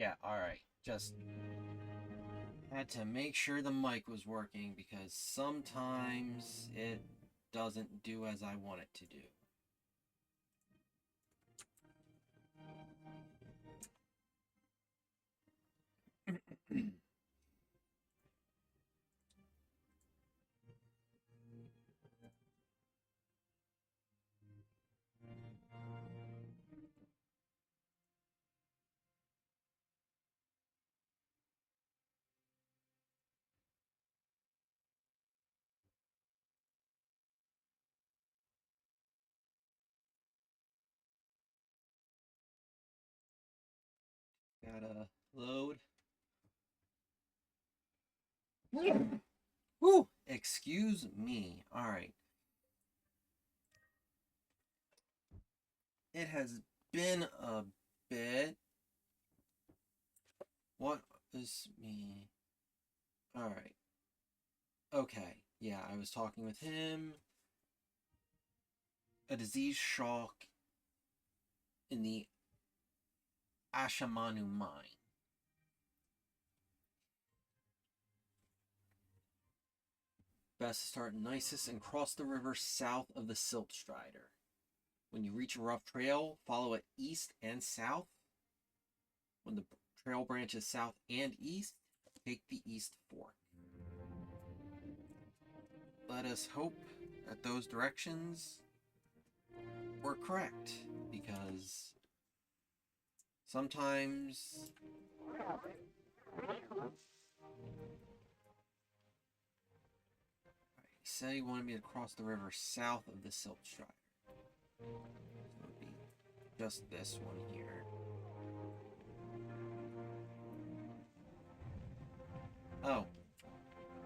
Yeah, alright. Just had to make sure the mic was working because sometimes it doesn't do as I want it to do. Gotta load. Woo! Excuse me. Alright. It has been a bit. What is me? Alright. Okay. Yeah, I was talking with him. A disease shock in the Ashamanu mine. Best to start in Nisus and cross the river south of the Siltstrider. When you reach a rough trail, follow it east and south. When the trail branches south and east, take the east fork. Let us hope that those directions were correct, because sometimes he said he wanted me to cross the river south of the Siltstrider. So it would be just this one here. Oh.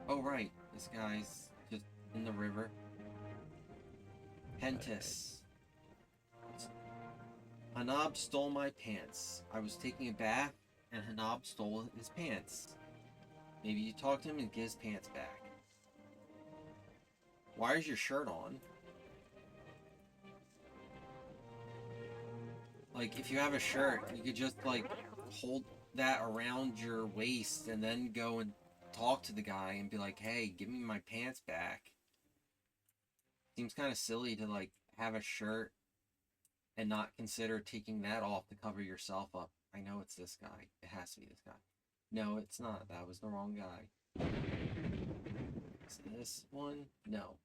Oh, right. This guy's just in the river. Pentis. Hanab stole my pants. I was taking a bath, and Hanab stole his pants. Maybe you talk to him and get his pants back. Why is your shirt on? Like, if you have a shirt, you could just, like, hold that around your waist and then go and talk to the guy and be like, hey, give me my pants back. Seems kind of silly to, like, have a shirt and not consider taking that off to cover yourself up. I know it's this guy. It has to be this guy. No, it's not. That was the wrong guy. Is this one? No.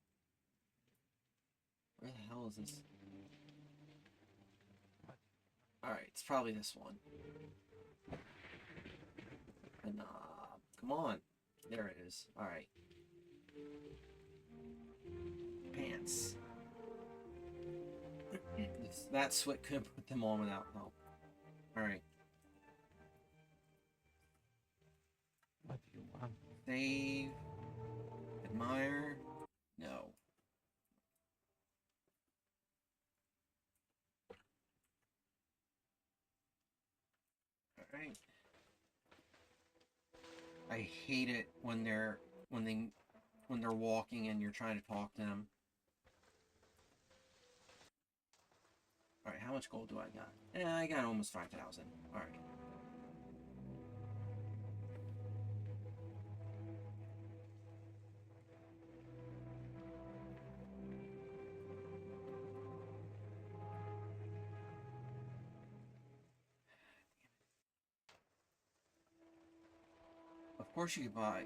Where the hell is this? Alright, it's probably this one. Come on. There it is. Alright. Pants. That Swit couldn't put them on without help. Alright. What do you want? Save. Admire. No. Alright. I hate it when they're walking and you're trying to talk to them. Alright, how much gold do I got? Yeah, I got almost 5,000. Alright. Of course you could buy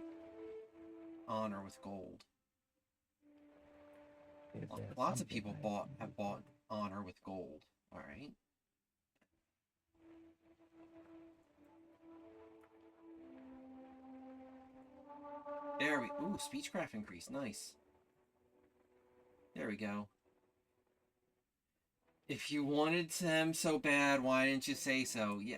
honor with gold. Lots of people have bought honor with gold. Alright. There we... Ooh, speechcraft increase. Nice. There we go. If you wanted them so bad, why didn't you say so? Yeah.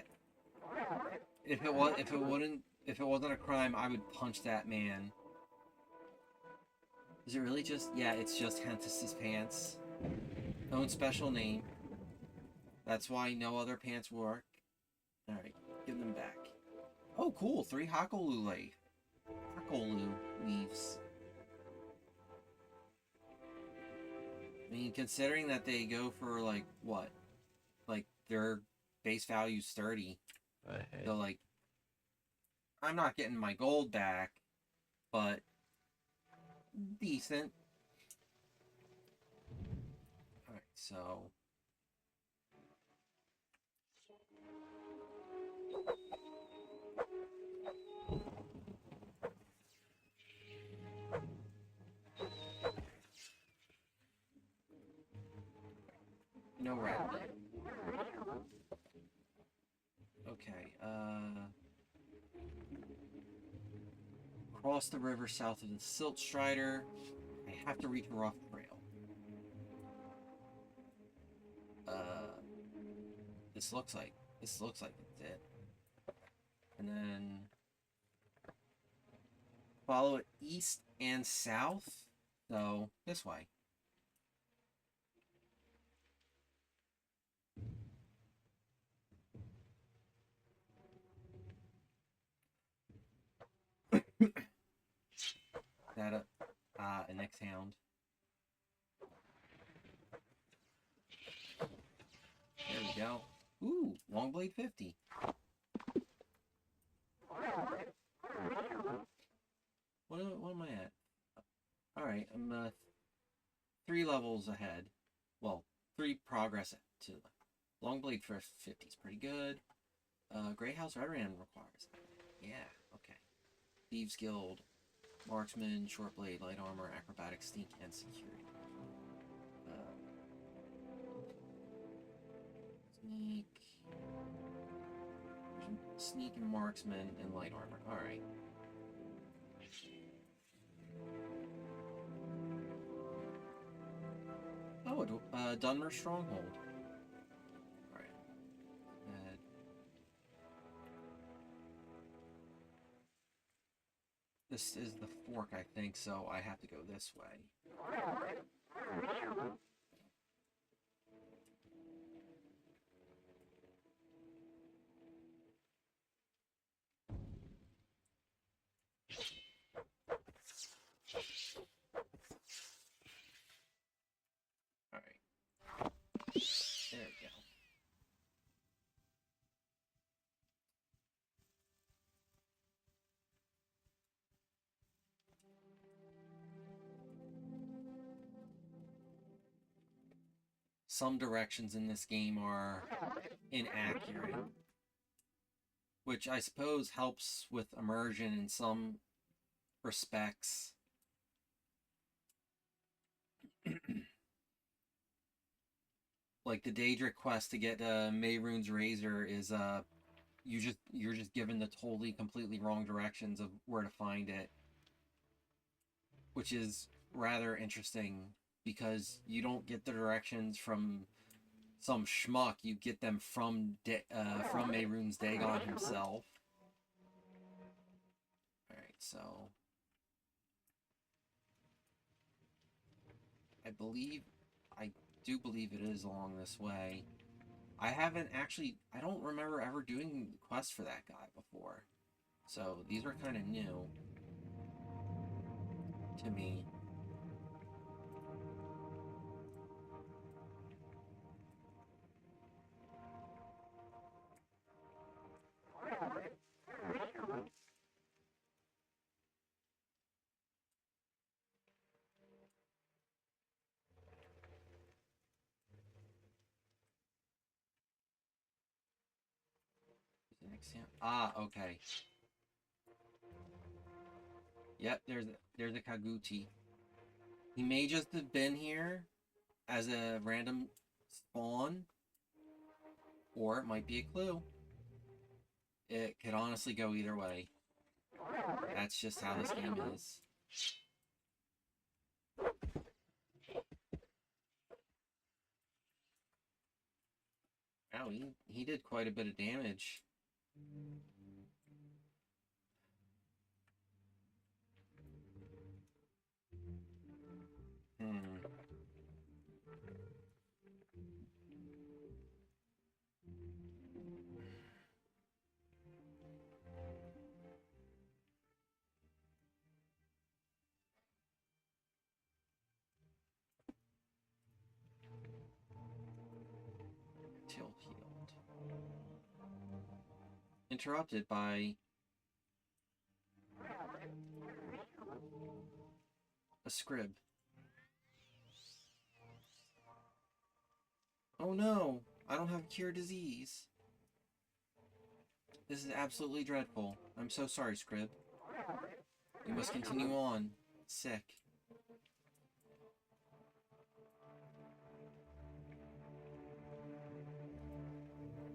If it wasn't a crime, I would punch that man. Is it really just... Yeah, it's just Hentis's pants. Own special name. That's why no other pants work. Alright, give them back. Oh, cool. 3 Hakolu leaves. I mean, considering that they go for, like, what? Like, their base value's 30. ahead. So, like, I'm not getting my gold back, but decent. Alright, so... No rat. Okay, cross the river south of the Silt Strider. I have to reach a rough trail. This looks like it's it. And then follow it east and south. So this way. That an X-Hound. There we go. Ooh, Longblade 50. What am I at? Alright, I'm 3 levels ahead. Well, 3 progress to Longblade for 50 is pretty good. Grey House Veteran requires. Yeah, okay. Thieves Guild, Marksman, Short Blade, Light Armor, Acrobatics, Sneak, and Security. Sneak. Sneak and Marksman and Light Armor. Alright. Oh, Dunmer Stronghold. Alright. This is the fork, I think, so I have to go this way. Alright. There we go. Some directions in this game are inaccurate, which I suppose helps with immersion in some respects. Like the Daedric quest to get Mehrunes Razor is you're just given the totally completely wrong directions of where to find it, which is rather interesting because you don't get the directions from some schmuck. You get them from Mehrunes Dagon himself. All right, so I do believe it is along this way. I don't remember ever doing quests for that guy before. So these are kind of new to me. Ah, okay. Yep, there's a Kaguchi. He may just have been here as a random spawn, or it might be a clue. It could honestly go either way. That's just how this game is. Wow, he did quite a bit of damage. Hmm. Tilt healed. interrupted by a scrib. Oh no, I don't have cure disease. This is absolutely dreadful. I'm so sorry, Scrib. You must continue on. Sick.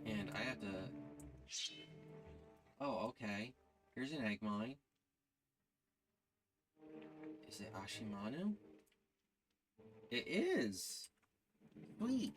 And I have to... Oh, okay. Here's an egg mine. Is it Ashimanu? It is! Sweet!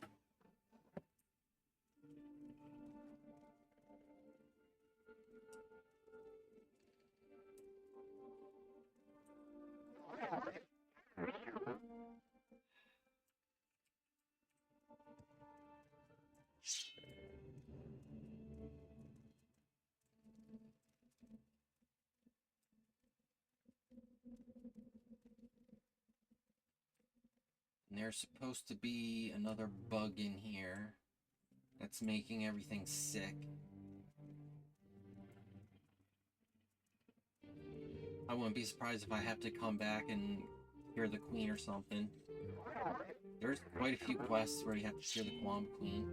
And there's supposed to be another bug in here that's making everything sick. I wouldn't be surprised if I have to come back and hear the queen or something. There's quite a few quests where you have to hear the Quam Queen.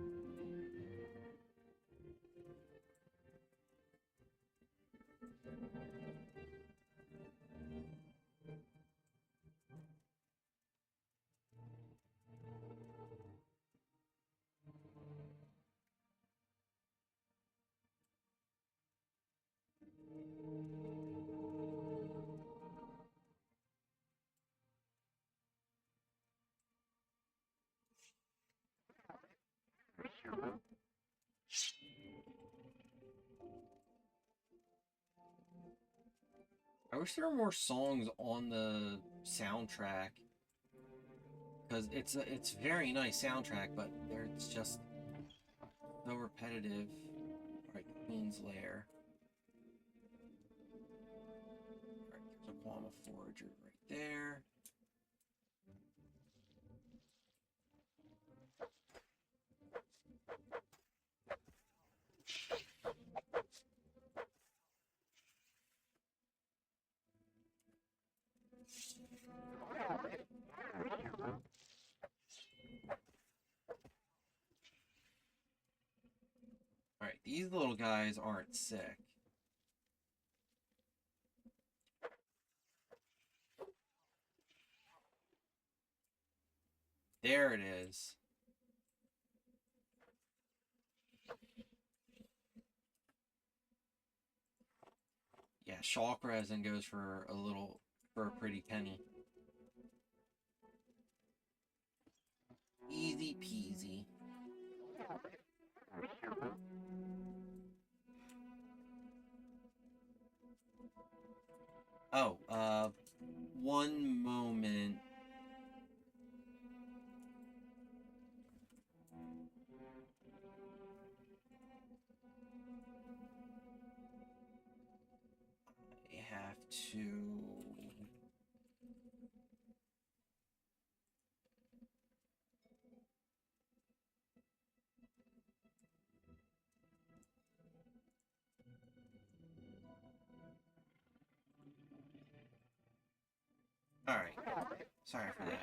I wish there were more songs on the soundtrack, because it's very nice soundtrack, but it's just so repetitive. Alright, the Queen's Lair. Alright, there's a Quama Forager right there. Alright, these little guys aren't sick. There it is. Yeah, shock resin goes for a pretty penny. Easy peasy. Oh, one moment. I have to... Alright. Sorry for that.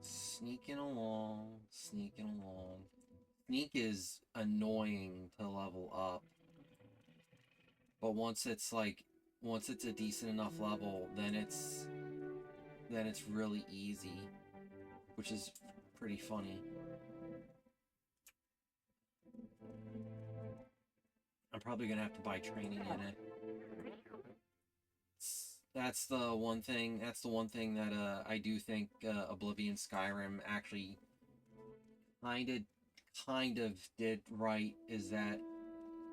Sneaking along, sneaking along. Sneak is annoying to level up. But once it's a decent enough level, then it's really easy, which is pretty funny. I'm probably gonna have to buy training in it. That's the one thing. That's the one thing that I do think Oblivion Skyrim actually kind of did right, is that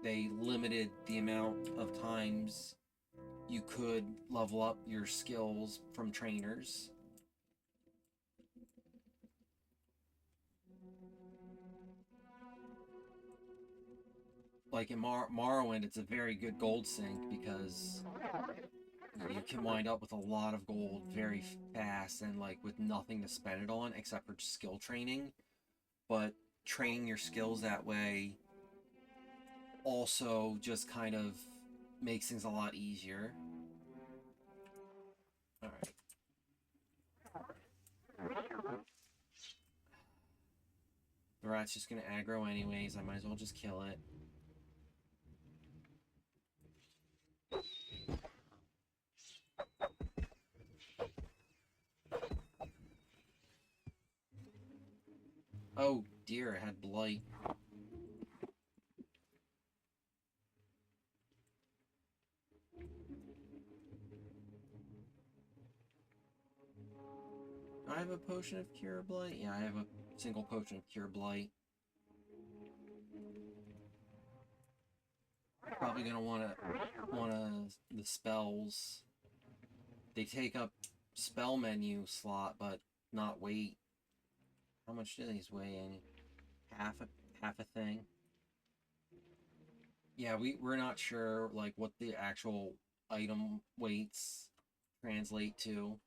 they limited the amount of times you could level up your skills from trainers. Like in Morrowind, it's a very good gold sink because you can wind up with a lot of gold very fast and like with nothing to spend it on except for skill training. But training your skills that way also just kind of makes things a lot easier. Alright. The rat's just gonna aggro anyways, I might as well just kill it. Oh dear, it had blight. Do I have a potion of cure blight? Yeah, I have a single potion of cure blight. Probably gonna wanna the spells. They take up spell menu slot, but not weight. How much do these weigh in? Half a thing. Yeah, we're not sure like what the actual item weights translate to.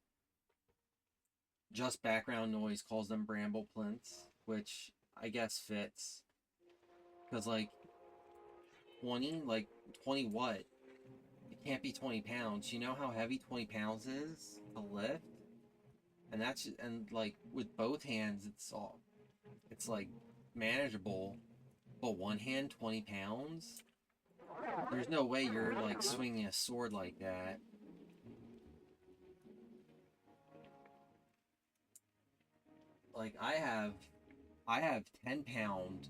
Just background noise calls them bramble plinths, which I guess fits. Cause like 20 what? It can't be 20 pounds. You know how heavy 20 pounds is to lift? And like with both hands it's like manageable, but one hand 20 pounds? There's no way you're like swinging a sword like that. Like I have 10-pound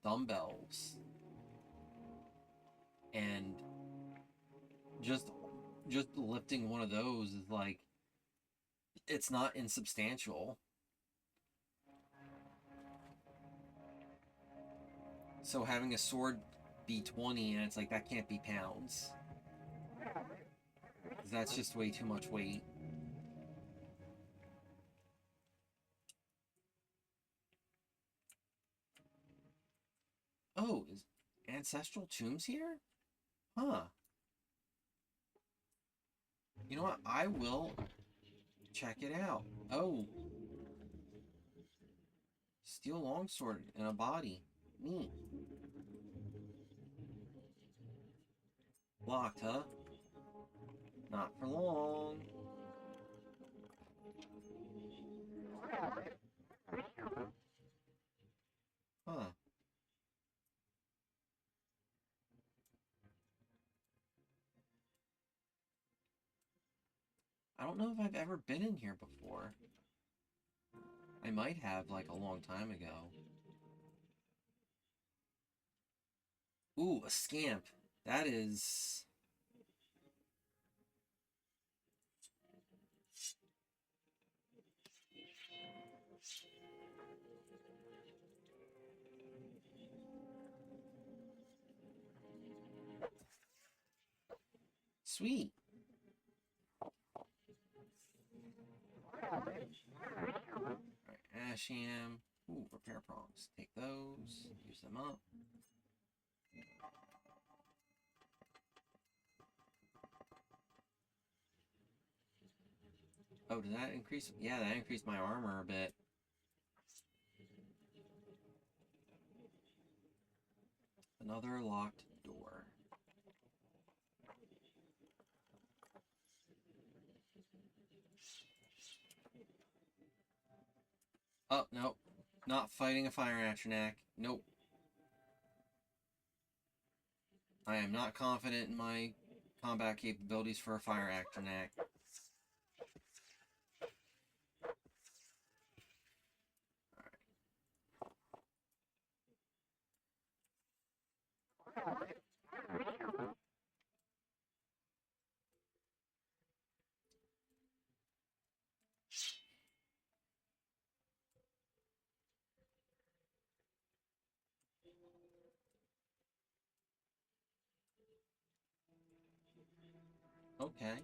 dumbbells, and just lifting one of those is like, it's not insubstantial. So having a sword be 20 and it's like that can't be pounds. 'Cause that's just way too much weight. Oh, is Ancestral Tombs here? Huh. You know what? I will check it out. Oh. Steel longsword and a body. Neat. Locked, huh? Not for long. Huh. I don't know if I've ever been in here before. I might have, like, a long time ago. Ooh, a scamp. That is... Sweet. Alright, Ashiam. Ooh, repair prongs. Take those. Use them up. Oh, did that increase? Yeah, that increased my armor a bit. Another locked door. Oh, nope. Not fighting a fire atronach. Nope. I am not confident in my combat capabilities for a fire atronach. Okay.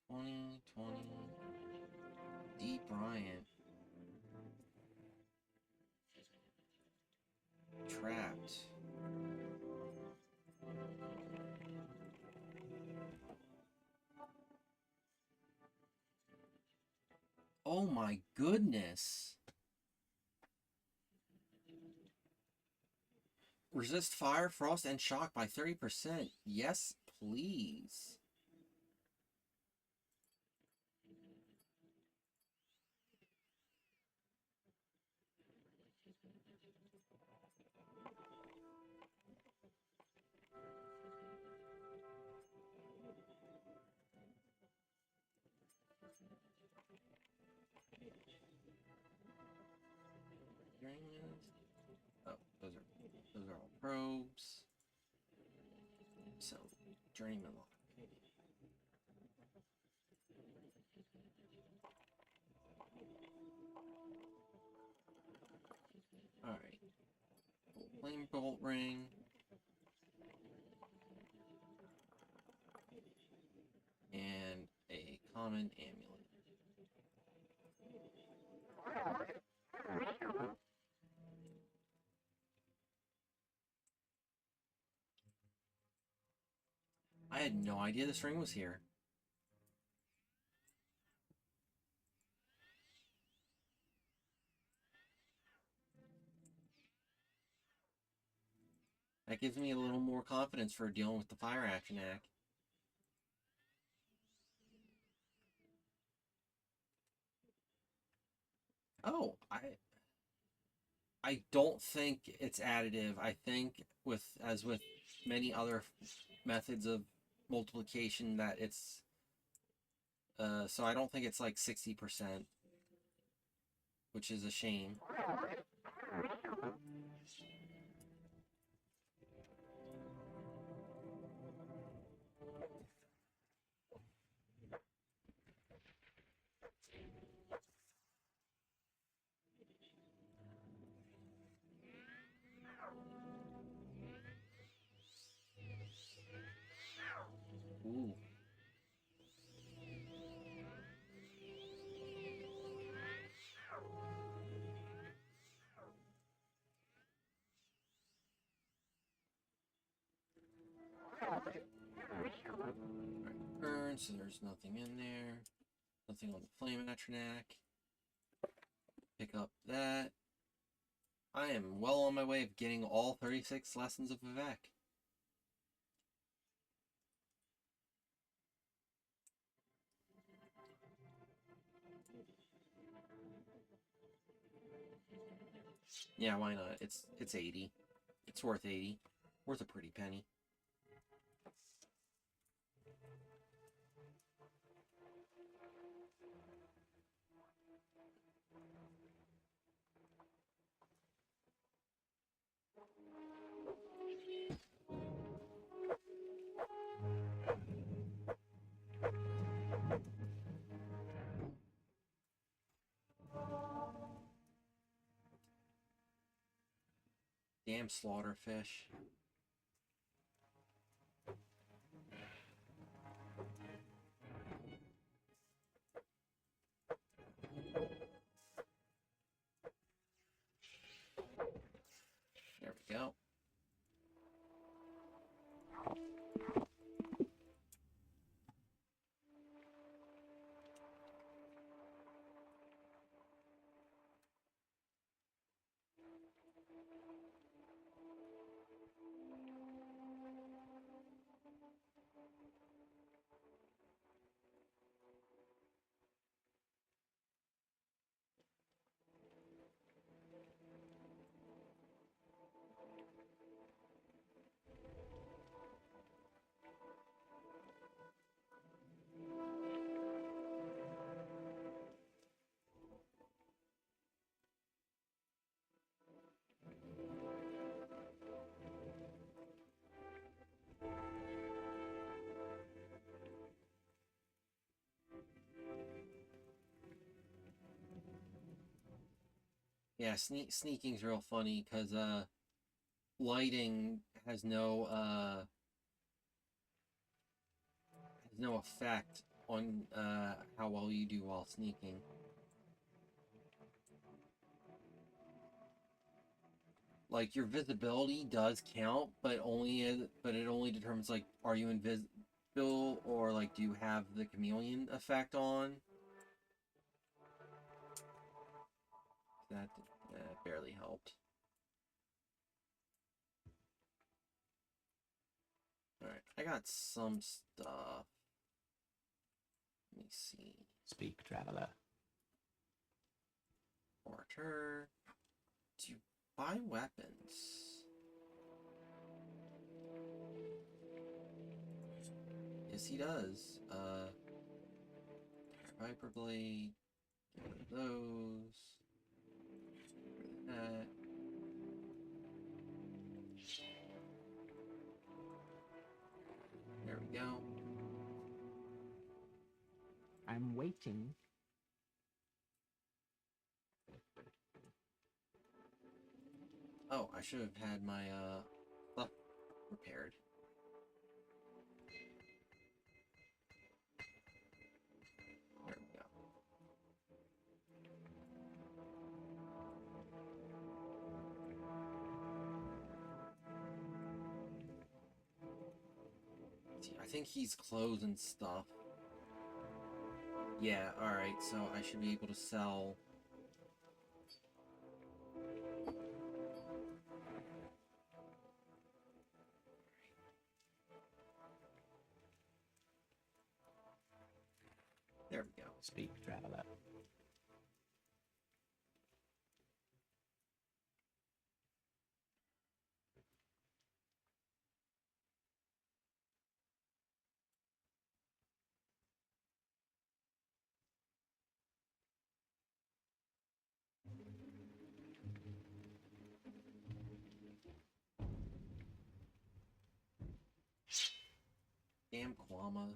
2020. D. Bryant. Trapped. Oh my goodness. Resist fire, frost, and shock by 30%. Yes, please. Oh, those are all probes. So, journeyman lock. Alright. Flame bolt ring. And a common amulet. I had no idea this ring was here. That gives me a little more confidence for dealing with the fire action act. Oh, I don't think it's additive. I think as with many other methods of multiplication that it's so I don't think it's like 60%, which is a shame. Ooh. Alright, burn, so there's nothing in there. Nothing on the flame atronac. Pick up that. I am well on my way of getting all 36 lessons of Vivek. Yeah, why not? It's 80. It's worth 80. Worth a pretty penny. Damn slaughterfish. There we go. Yeah, sneaking's real funny because lighting has no effect on how well you do while sneaking. Like your visibility does count, but it only determines like are you invisible or like do you have the chameleon effect on? That barely helped. Alright, I got some stuff. Let me see. Speak, traveler. Mortar. Do you buy weapons? Yes, he does. Viper blade. Get one of those. That. There we go. I'm waiting. Oh, I should have had my stuff repaired. There we go. See, I think he's closing stuff. Yeah, alright, so I should be able to sell. There we go. Speak, traveler. Damn Kwama.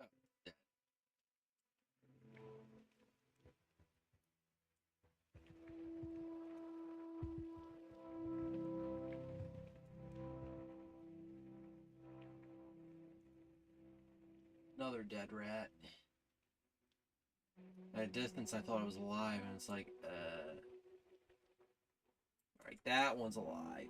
Oh, dead. Another dead rat. At a distance, I thought it was alive, and it's like, Alright, that one's alive.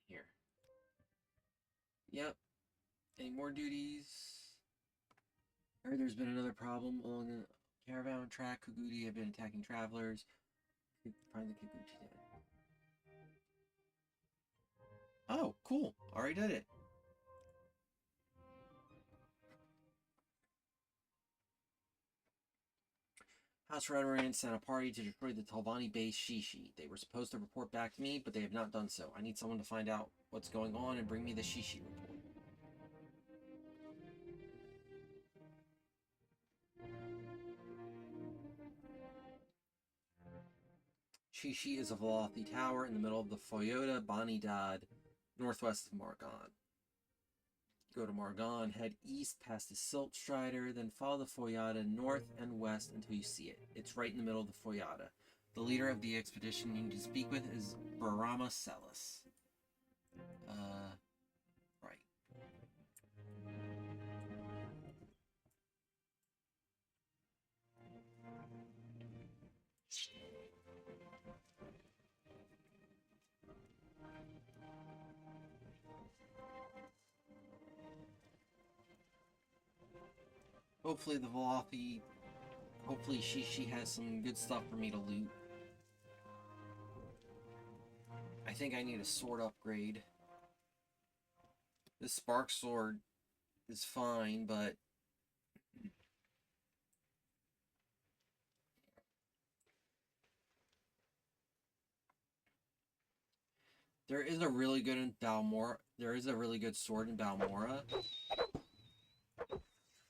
Here. Yep. Any more duties? Heard there's been another problem along the caravan track. Kugudi have been attacking travelers. Find the Kikuchi dead. Oh, cool. Already did it. House Reverend sent a party to destroy the Talvani base Shishi. They were supposed to report back to me, but they have not done so. I need someone to find out what's going on and bring me the Shishi report. Shishi is a Velothi tower in the middle of the Foyota Banidad, northwest of Margon. Go to Margon, head east past the Silt Strider, then follow the Foyata north and west until you see it. It's right in the middle of the Foyata. The leader of the expedition you need to speak with is Barama Celis. Right. Hopefully the Velothi, hopefully she has some good stuff for me to loot. I think I need a sword upgrade. This spark sword is fine, but there is a really good in Balmora. There is a really good sword in Balmora.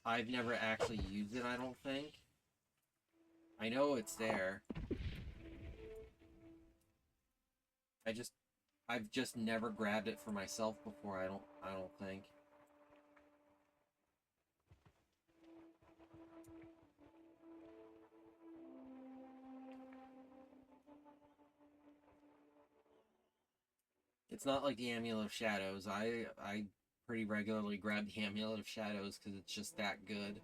I've never actually used it, I don't think. I know it's there. I've just never grabbed it for myself before, I don't think. It's not like the Amulet of Shadows. I pretty regularly grab the Amulet of Shadows because it's just that good.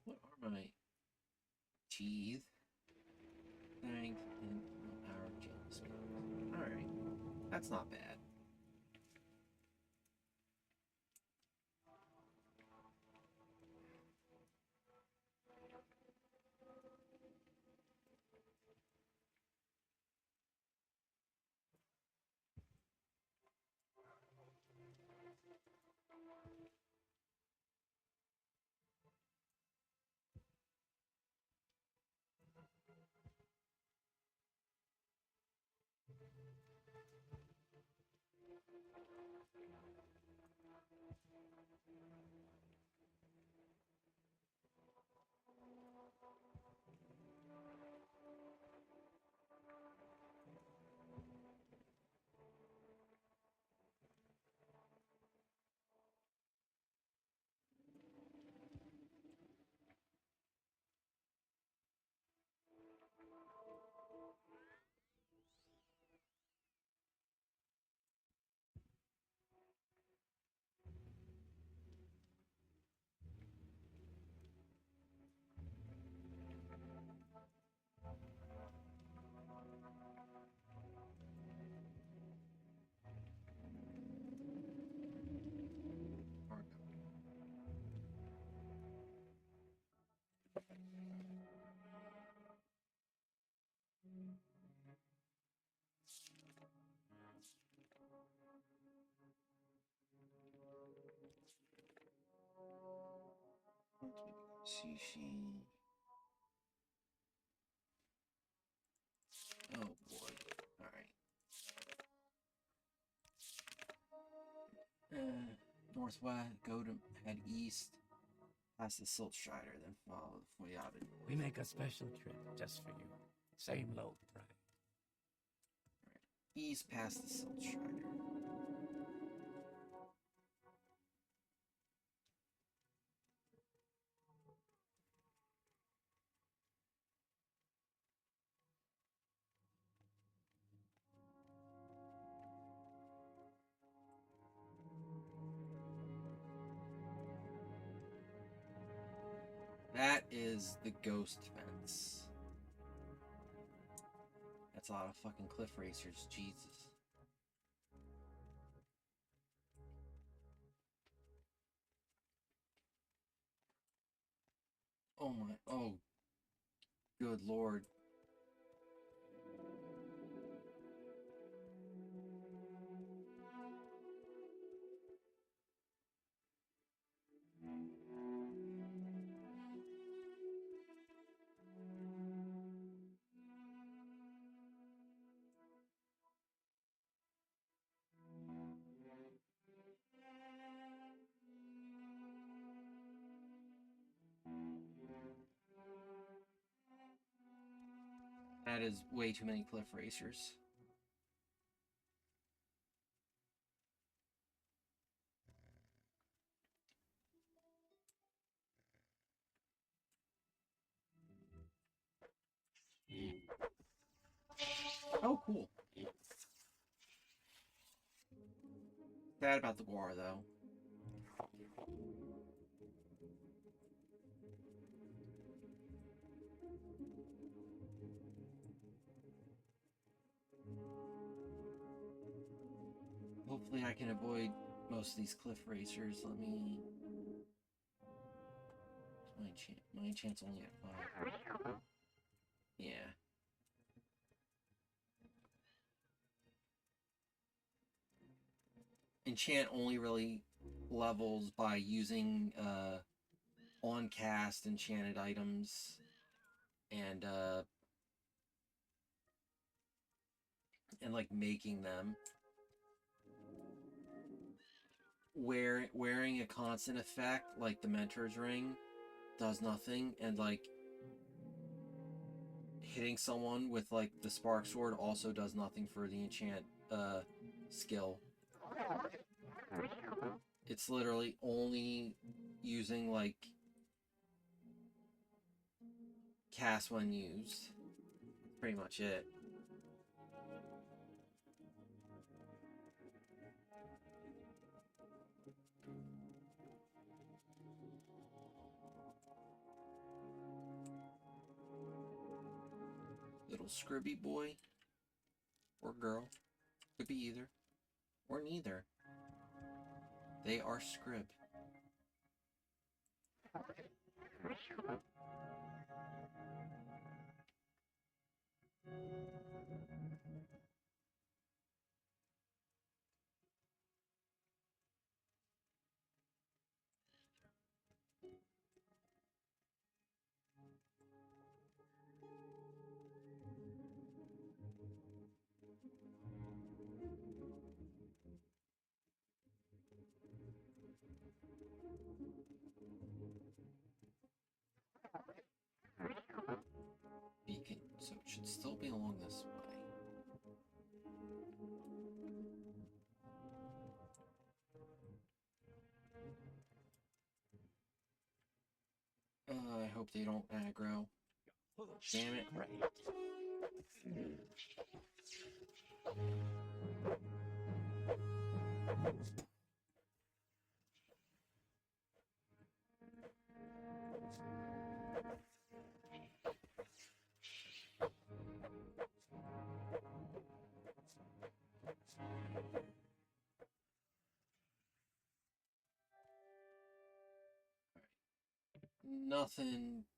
What are my teeth? Strength and power gem spells. Alright. That's not bad. Sushi. Oh boy. Alright. Northwest, go to head east, past the Silt Strider, then follow the Foyada. We make a special trip just for you. Same low price. East past the Silt Strider. That is the ghost fence. That's a lot of fucking cliff racers, Jesus. Oh my, oh, good lord. That is way too many cliff racers. Oh, cool. Sad about the war, though. Hopefully I can avoid most of these cliff racers. Let me... My chance only at 5. Yeah. Enchant only really levels by using on cast enchanted items and like making them. Wearing a constant effect like the Mentor's Ring does nothing, and like hitting someone with like the Spark Sword also does nothing for the enchant skill. It's literally only using like cast when used. Pretty much it. Little Scribby boy or girl. Could be either. Or neither. They are Scrib. hope they don't aggro. Damn it. Great.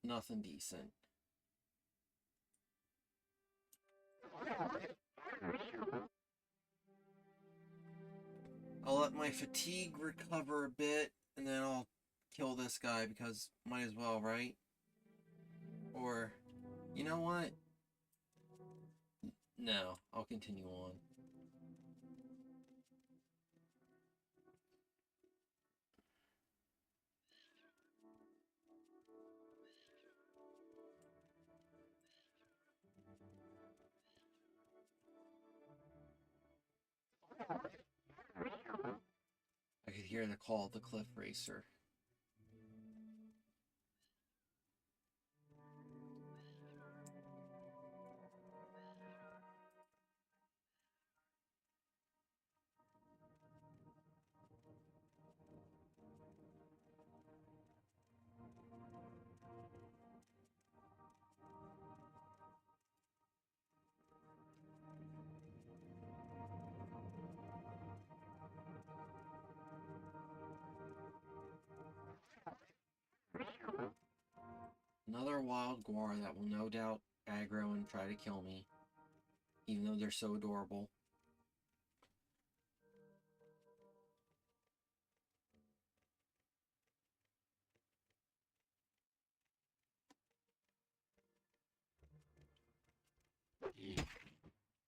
Nothing decent. I'll let my fatigue recover a bit, and then I'll kill this guy, because might as well, right? Or, you know what? No, I'll continue on. I could hear the call of the cliff racer. Another wild guar that will no doubt aggro and try to kill me, even though they're so adorable.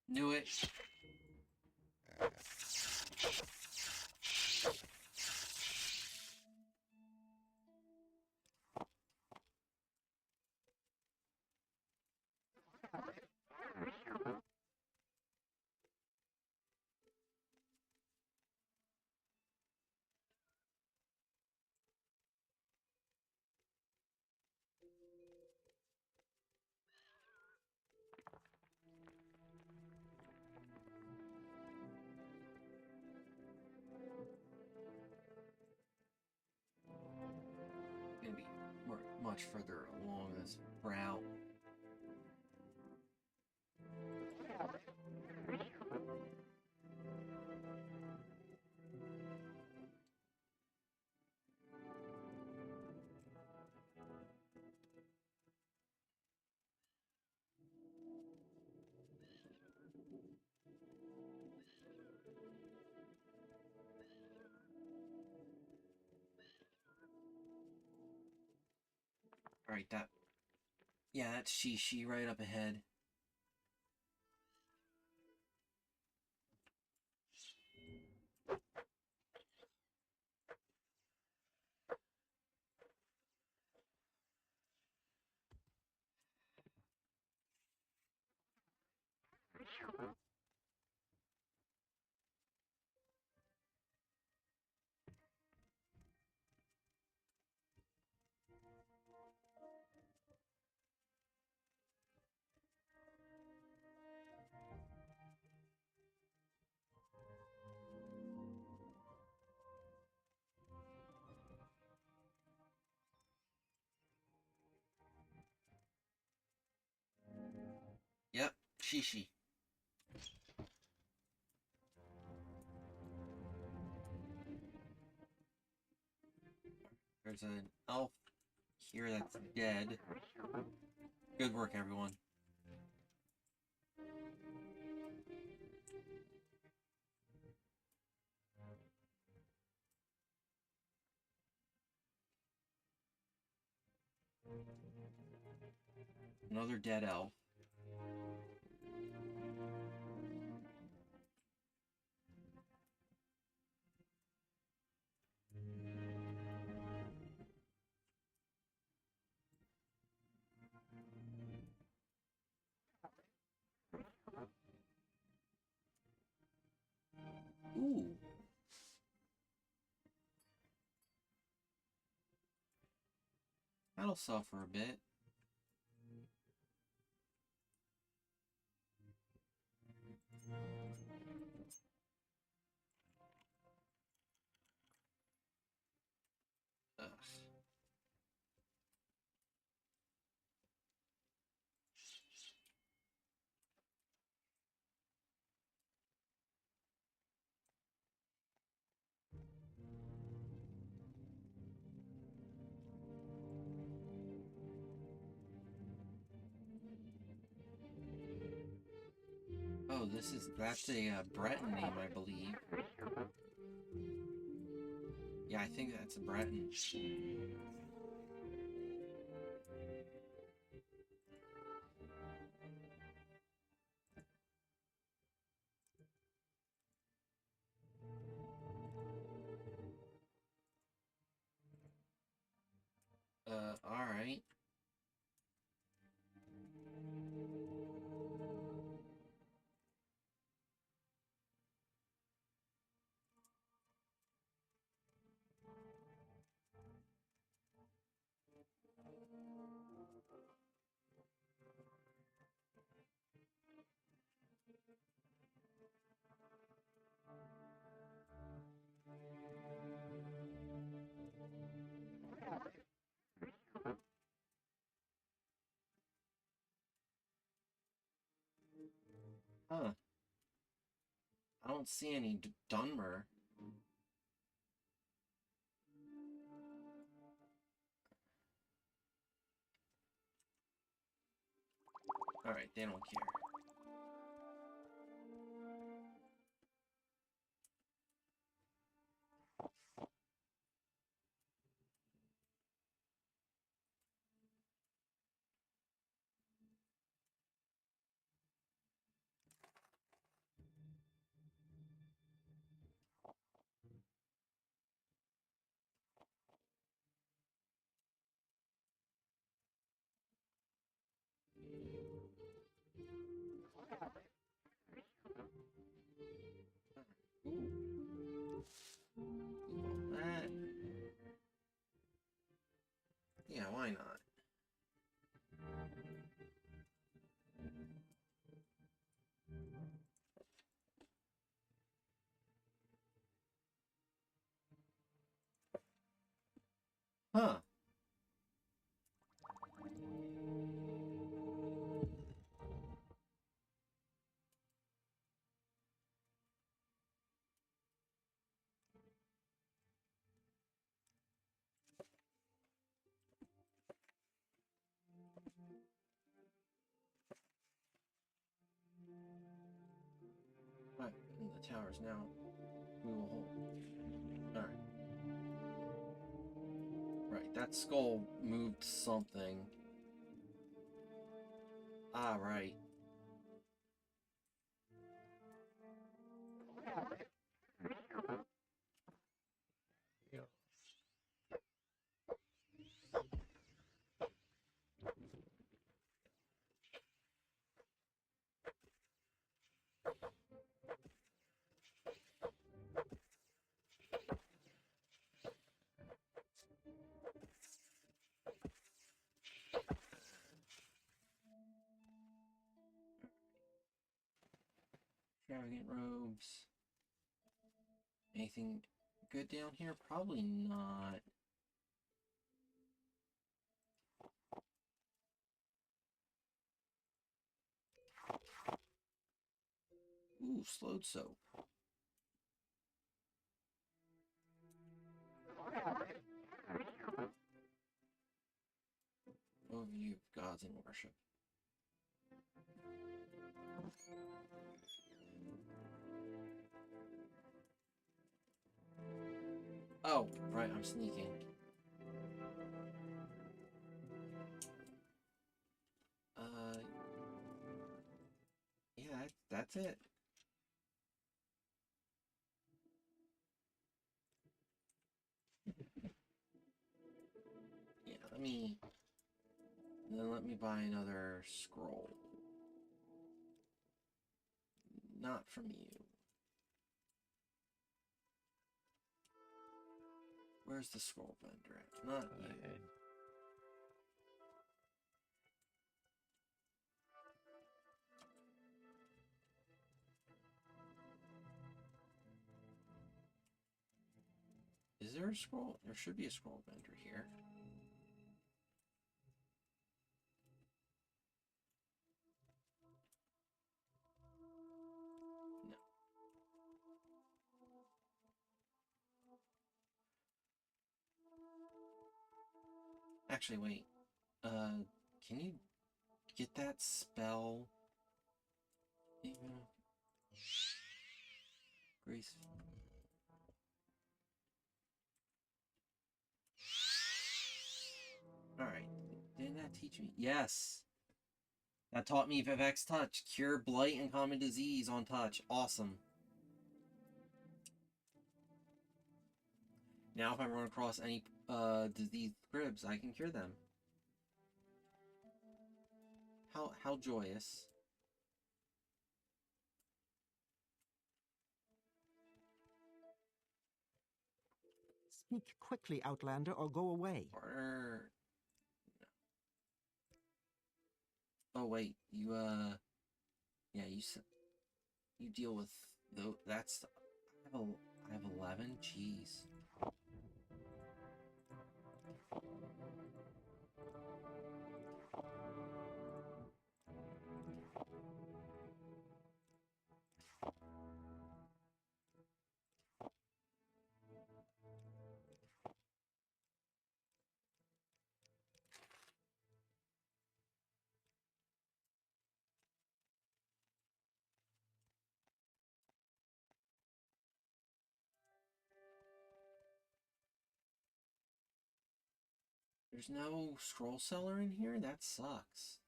Knew it. Gonna be much further along this route. Alright, yeah, that's Shishi right up ahead. Yep, Shishi. There's an elf here that's dead. Good work, everyone. Another dead elf. Ooh. That'll sell for a bit. Ugh. Oh, that's a Breton name, I believe. Yeah, I think that's a Breton. Alright. Huh. I don't see any Dunmer. Alright, they don't care. Ooh. Ooh, that. Yeah, why not? Huh. Alright, in the towers now. We will hold. Alright. Right, that skull moved something. Ah, right. Yeah. Extravagant robes. Anything good down here? Probably not. Ooh, slowed soap. Overview of gods in worship. Oh, right, I'm sneaking. Yeah, that's it. Yeah, let me buy another scroll. Not from you. Where's the scroll vendor at? Not you. there a scroll? There should be a scroll vendor here. No. Actually, wait. Can you get that spell? Grace. Alright. Didn't that teach me? Yes! That taught me Vivek's Touch. Cure blight and common disease on touch. Awesome. Now if I run across any diseased cribs, I can cure them. How joyous. Speak quickly, Outlander, or go away. Or... Oh wait, you yeah, you deal with that's I have 11. Jeez. There's no scroll seller in here? That sucks.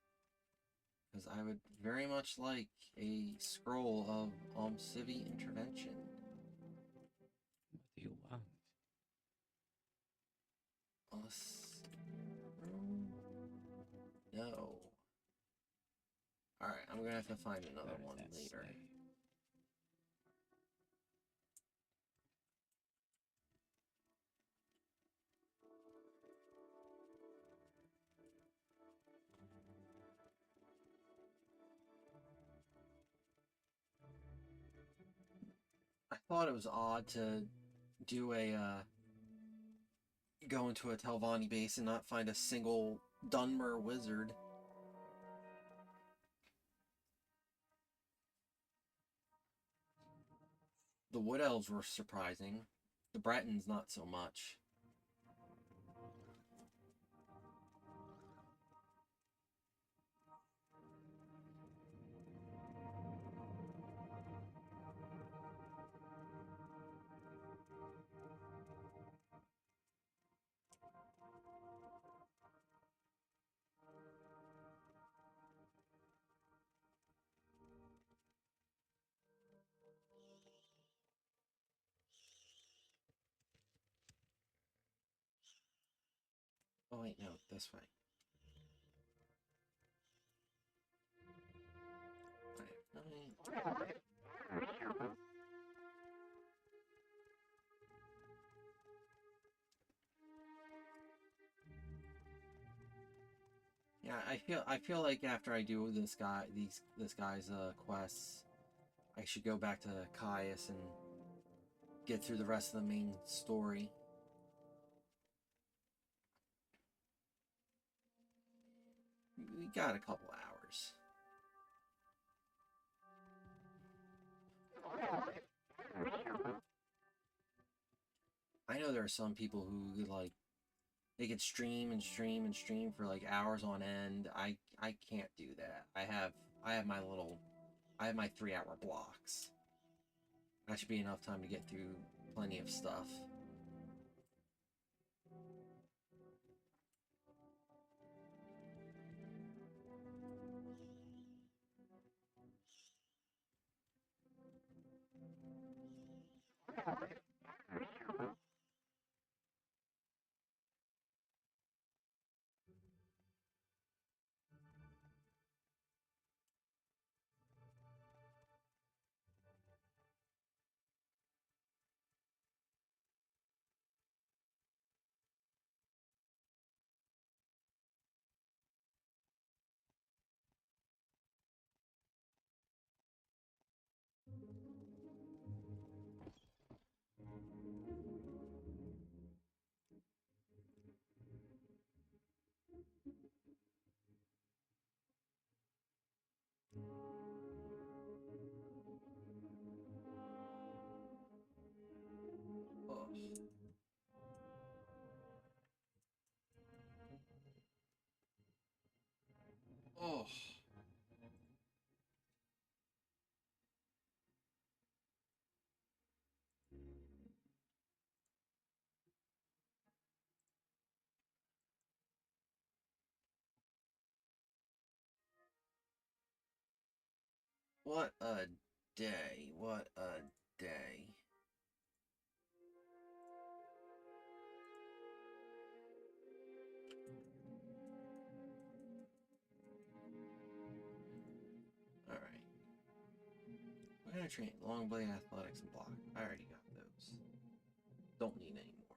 Because I would very much like a scroll of Civi intervention. What do you want? Us. No. Alright, I'm gonna have to find another Where is one that later. slave? I thought it was odd to do a go into a Telvanni base and not find a single Dunmer wizard. The Wood Elves were surprising. The Bretons not so much. Oh wait, no, this way. Yeah, I feel like after I do this guy's quests, I should go back to Caius and get through the rest of the main story. We got a couple hours. I know there are some people who like they could stream and stream and stream for like hours on end. I can't do that. I have my 3-hour blocks. That should be enough time to get through plenty of stuff. What a day. What a day. Alright. We're gonna train long blade, athletics, and block. I already got those. Don't need any more.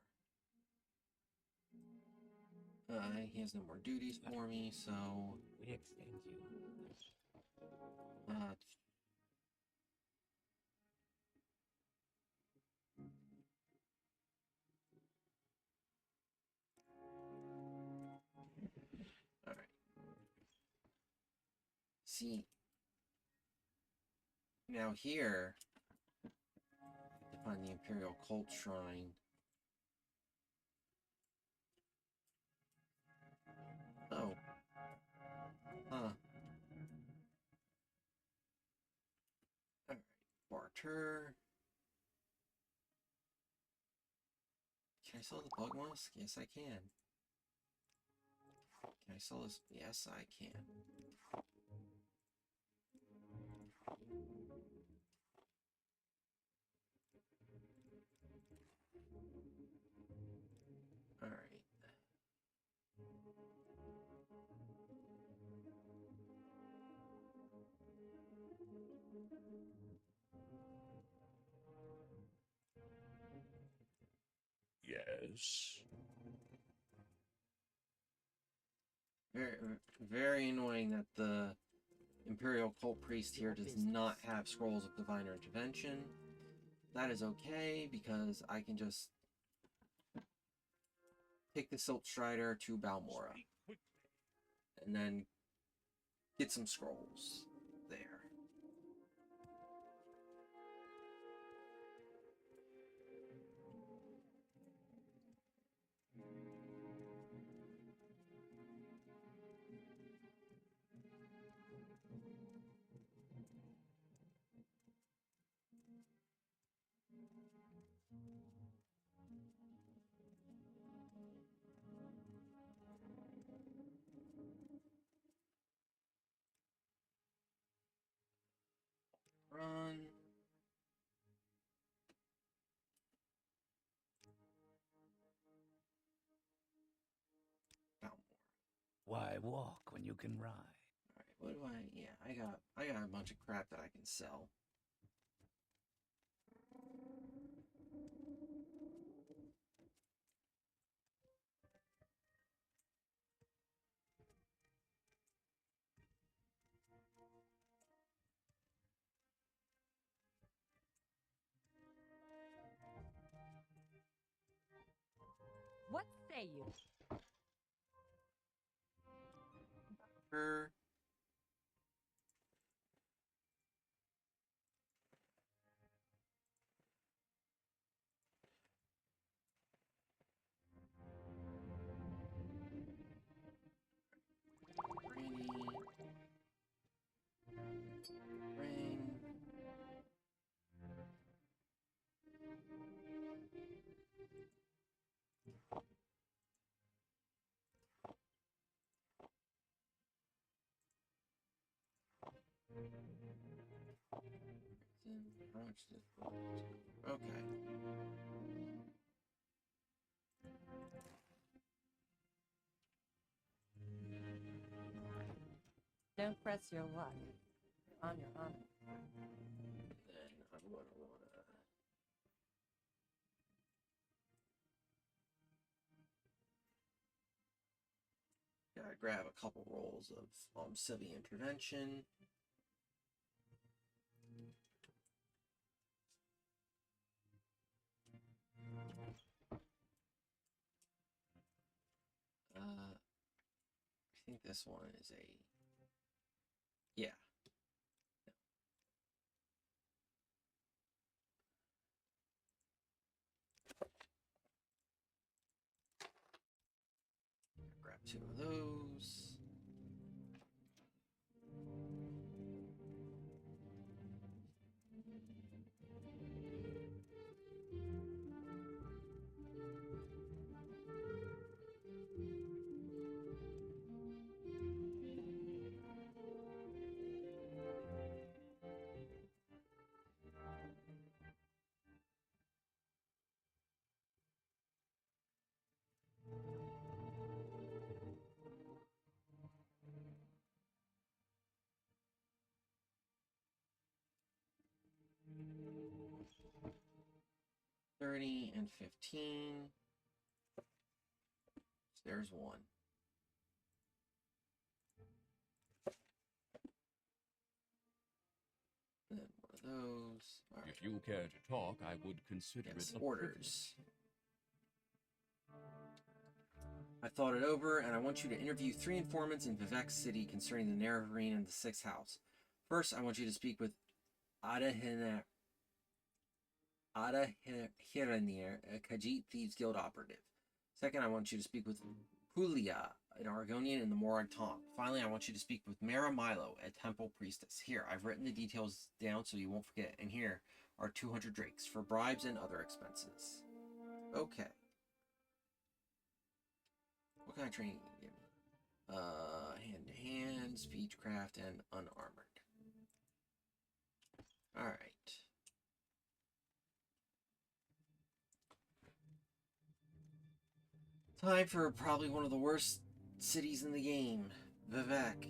He has no more duties for me, so We extend you. uh alright. See, now here to find the Imperial Cult Shrine. Oh. Huh. Alright. Barter. Can I sell the bug mask? Yes, I can. Can I sell this? Yes, I can. Alright. Yes. Very, very annoying that the Imperial Cult Priest here does not have Scrolls of Divine Intervention. That is okay, because I can just take the Silk Strider to Balmora. And then get some scrolls there. Run. Balmora. Why walk when you can ride? Alright, what do I... Yeah, I got a bunch of crap that I can sell. What say you? Her. Rainy. Ring. How much did... Okay. Don't press your luck. You're on your own. Then I'm gonna wanna... Gotta grab a couple rolls of Civi Intervention. I think this one is a... Yeah. Grab two of those. 30 and 15. There's one. And then one of those. All right. If you care to talk, I would consider Yes, it a orders. I thought it over, and I want you to interview 3 informants in Vivek City concerning the Nerevarine and the 6th house. First, I want you to speak with Hiranir, a Khajiit Thieves Guild operative. Second, I want you to speak with Hulia, an Argonian in the Morag Tomb. Finally, I want you to speak with Mara Milo, a temple priestess. Here, I've written the details down so you won't forget, and here are 200 drakes for bribes and other expenses. Okay. What kind of training can you give me? Hand-to-hand, speechcraft, and unarmored. Alright. Time for probably one of the worst cities in the game. Vivek.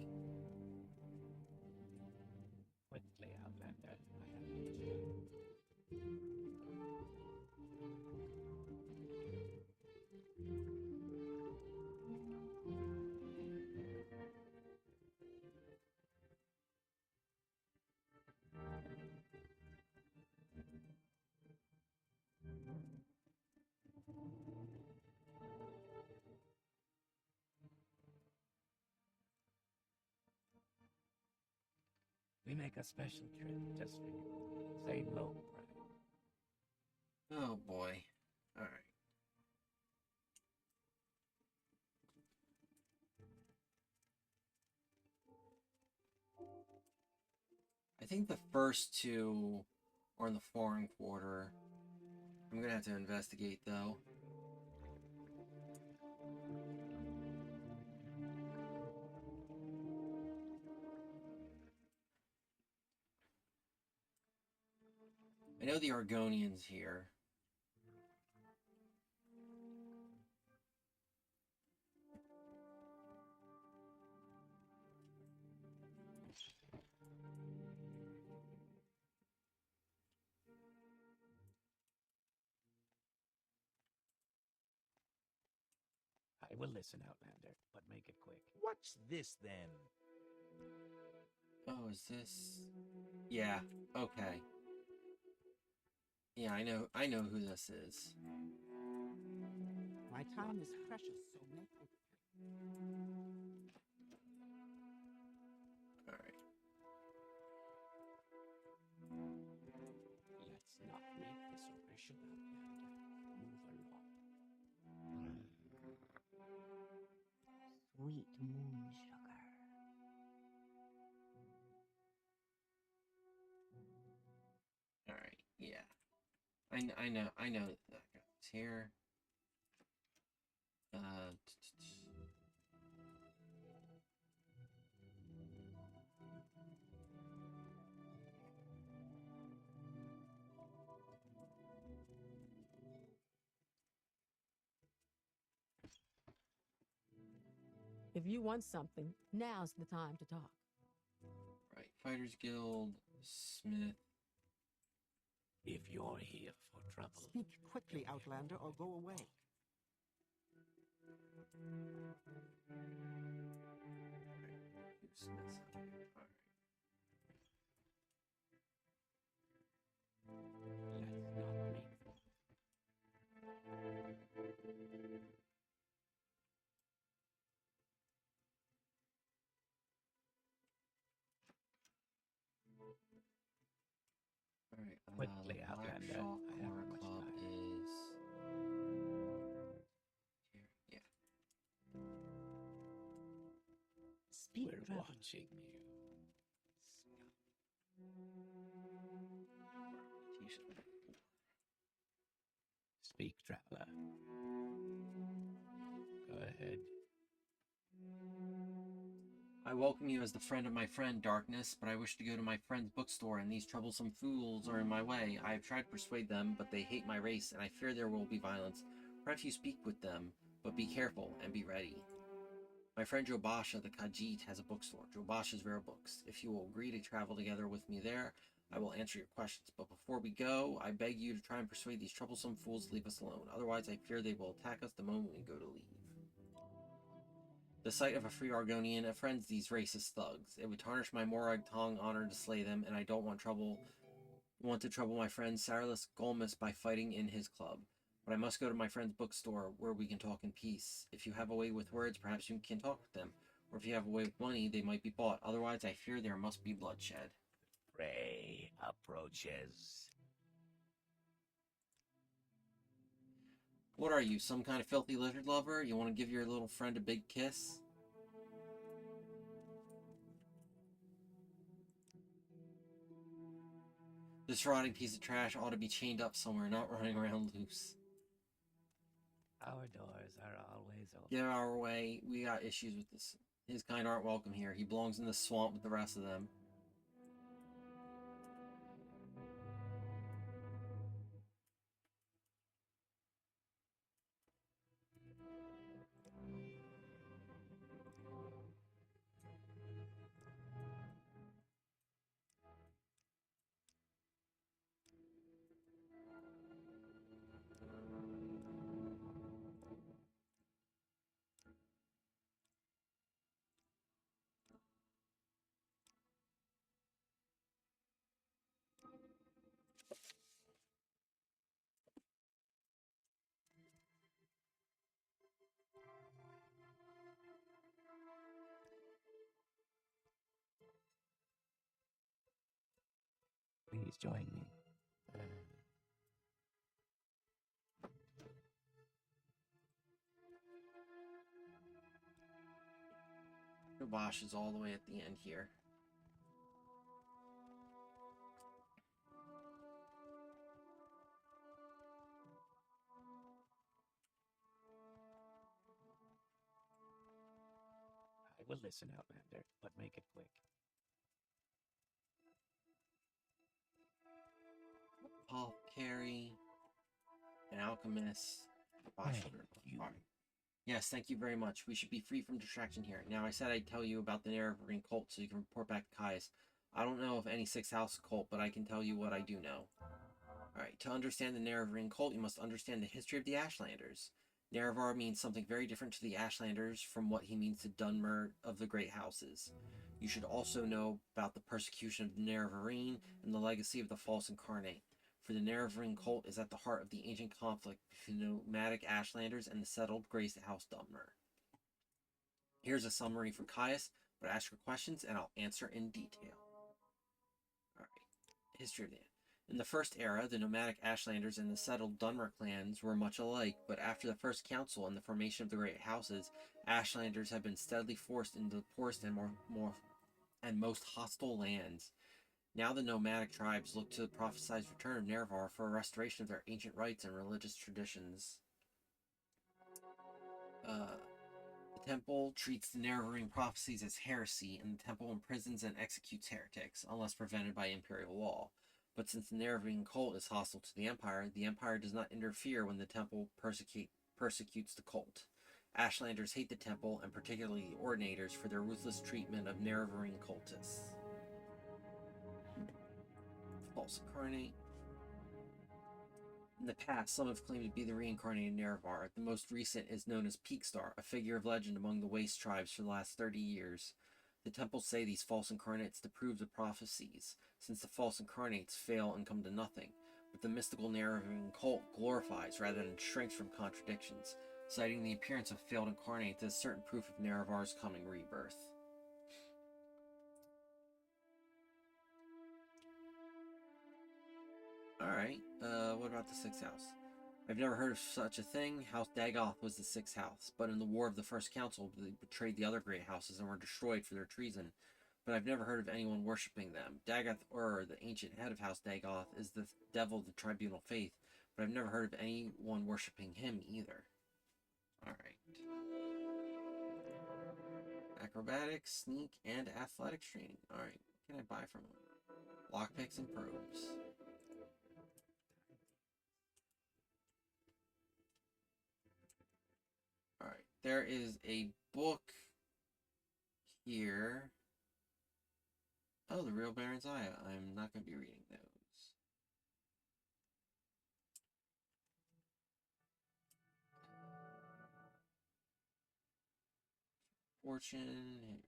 Quickly, Outlander. I have We make a special trip just for you. Say low price. Oh boy. Alright. I think the first 2 are in the foreign quarter. I'm gonna have to investigate though. I know the Argonians here. I will listen, Outlander, but make it quick. What's this then? Oh, is this? Yeah, okay. Yeah, I know who this is. My time is precious, so make it. Alright. Let's not make this a mission, Outlander. Move along. Sweet moon sugar. Alright, yeah. I know that guy's here. If you want something, now's the time to talk. Right, Fighters Guild, Smith. If you're here for trouble. Speak quickly, Outlander, or go away. Smith's on here. Alright. Let's not make Alright, Quickly, Black Outlander. Shaw I have Corner much Club time. is here. Yeah. Speak We're traveler. watching you. Speak, traveler. Go ahead. I welcome you as the friend of my friend, Darkness, but I wish to go to my friend's bookstore, and these troublesome fools are in my way. I have tried to persuade them, but they hate my race, and I fear there will be violence. Perhaps you speak with them, but be careful and be ready. My friend Jobasha, the Khajiit, has a bookstore, Jobasha's Rare Books. If you will agree to travel together with me there, I will answer your questions, but before we go, I beg you to try and persuade these troublesome fools to leave us alone. Otherwise, I fear they will attack us the moment we go to leave. The sight of a free Argonian offends these racist thugs. It would tarnish my Morag Tong honor to slay them, and I don't want to trouble my friend Saralus Golmus by fighting in his club. But I must go to my friend's bookstore, where we can talk in peace. If you have a way with words, perhaps you can talk with them. Or if you have a way with money, they might be bought. Otherwise, I fear there must be bloodshed. Prey approaches. What are you, some kind of filthy lizard lover? You want to give your little friend a big kiss? This rotting piece of trash ought to be chained up somewhere, not running around loose. Our doors are always open. Get out of our way. We got issues with this. His kind aren't welcome here. He belongs in the swamp with the rest of them. Please join me. The wash is all the way at the end here. I will listen, Outlander, but make it quick. Apothecary, an alchemist, Thank sugar. you. Alright. Yes, thank you very much. We should be free from distraction here. Now, I said I'd tell you about the Nerevarine cult so you can report back to Caius. I don't know of any Sixth House cult, but I can tell you what I do know. Alright, to understand the Nerevarine cult, you must understand the history of the Ashlanders. Nerevar means something very different to the Ashlanders from what he means to Dunmer of the Great Houses. You should also know about the persecution of the Nerevarine and the legacy of the False Incarnate. For the Nerevarine cult is at the heart of the ancient conflict between the nomadic Ashlanders and the settled Grace House Dunmer. Here's a summary for Caius, but ask your questions and I'll answer in detail. Alright, history of the In the First Era, the nomadic Ashlanders and the settled Dunmer clans were much alike, but after the First Council and the formation of the Great Houses, Ashlanders have been steadily forced into the poorest and most hostile lands. Now the nomadic tribes look to the prophesied return of Nerevar for a restoration of their ancient rites and religious traditions. The temple treats the Nerevarine prophecies as heresy, and the temple imprisons and executes heretics, unless prevented by imperial law. But since the Nerevarine cult is hostile to the Empire does not interfere when the temple persecutes the cult. Ashlanders hate the temple, and particularly the Ordinators, for their ruthless treatment of Nerevarine cultists. False Incarnate. In the past, some have claimed to be the reincarnated Nerevar. The most recent is known as Peakstar, a figure of legend among the Waste tribes for the last 30 years. The temples say these false incarnates to prove the prophecies, since the false incarnates fail and come to nothing. But the mystical Nerevarine cult glorifies rather than shrinks from contradictions, citing the appearance of failed incarnates as certain proof of Nerevar's coming rebirth. Alright, what about the Sixth House? I've never heard of such a thing. House Dagoth was the Sixth House, but in the War of the First Council, they betrayed the other great houses and were destroyed for their treason. But I've never heard of anyone worshipping them. Dagoth Ur, the ancient head of House Dagoth, is the devil of the tribunal faith, but I've never heard of anyone worshipping him either. Alright. Acrobatics, sneak, and athletics training. Alright, what can I buy from him? Lockpicks and probes. Alright, there is a book here. Oh, the real Baron's Eye. I'm not going to be reading those. Fortune.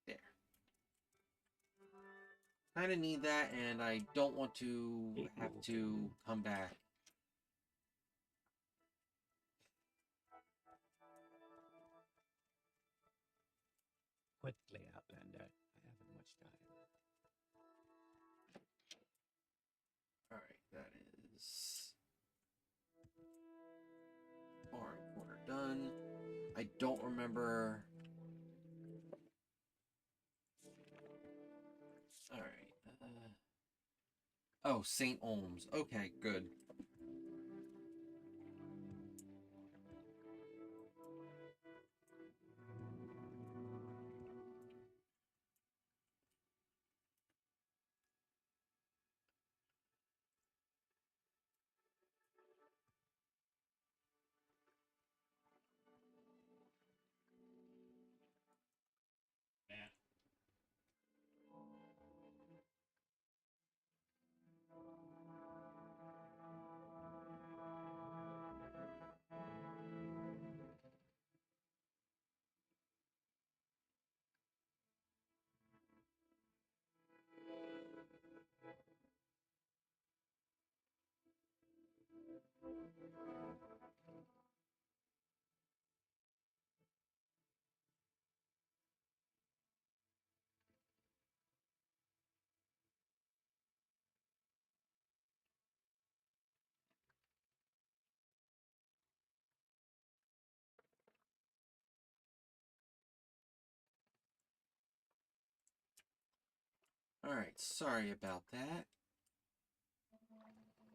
There. Kind of need that, and I don't want to have to come back. Quickly, Outlander. I haven't much time. Alright, that is bar and quarter done. I don't remember. Alright. Oh, St. Olms. Okay, good. Alright, sorry about that.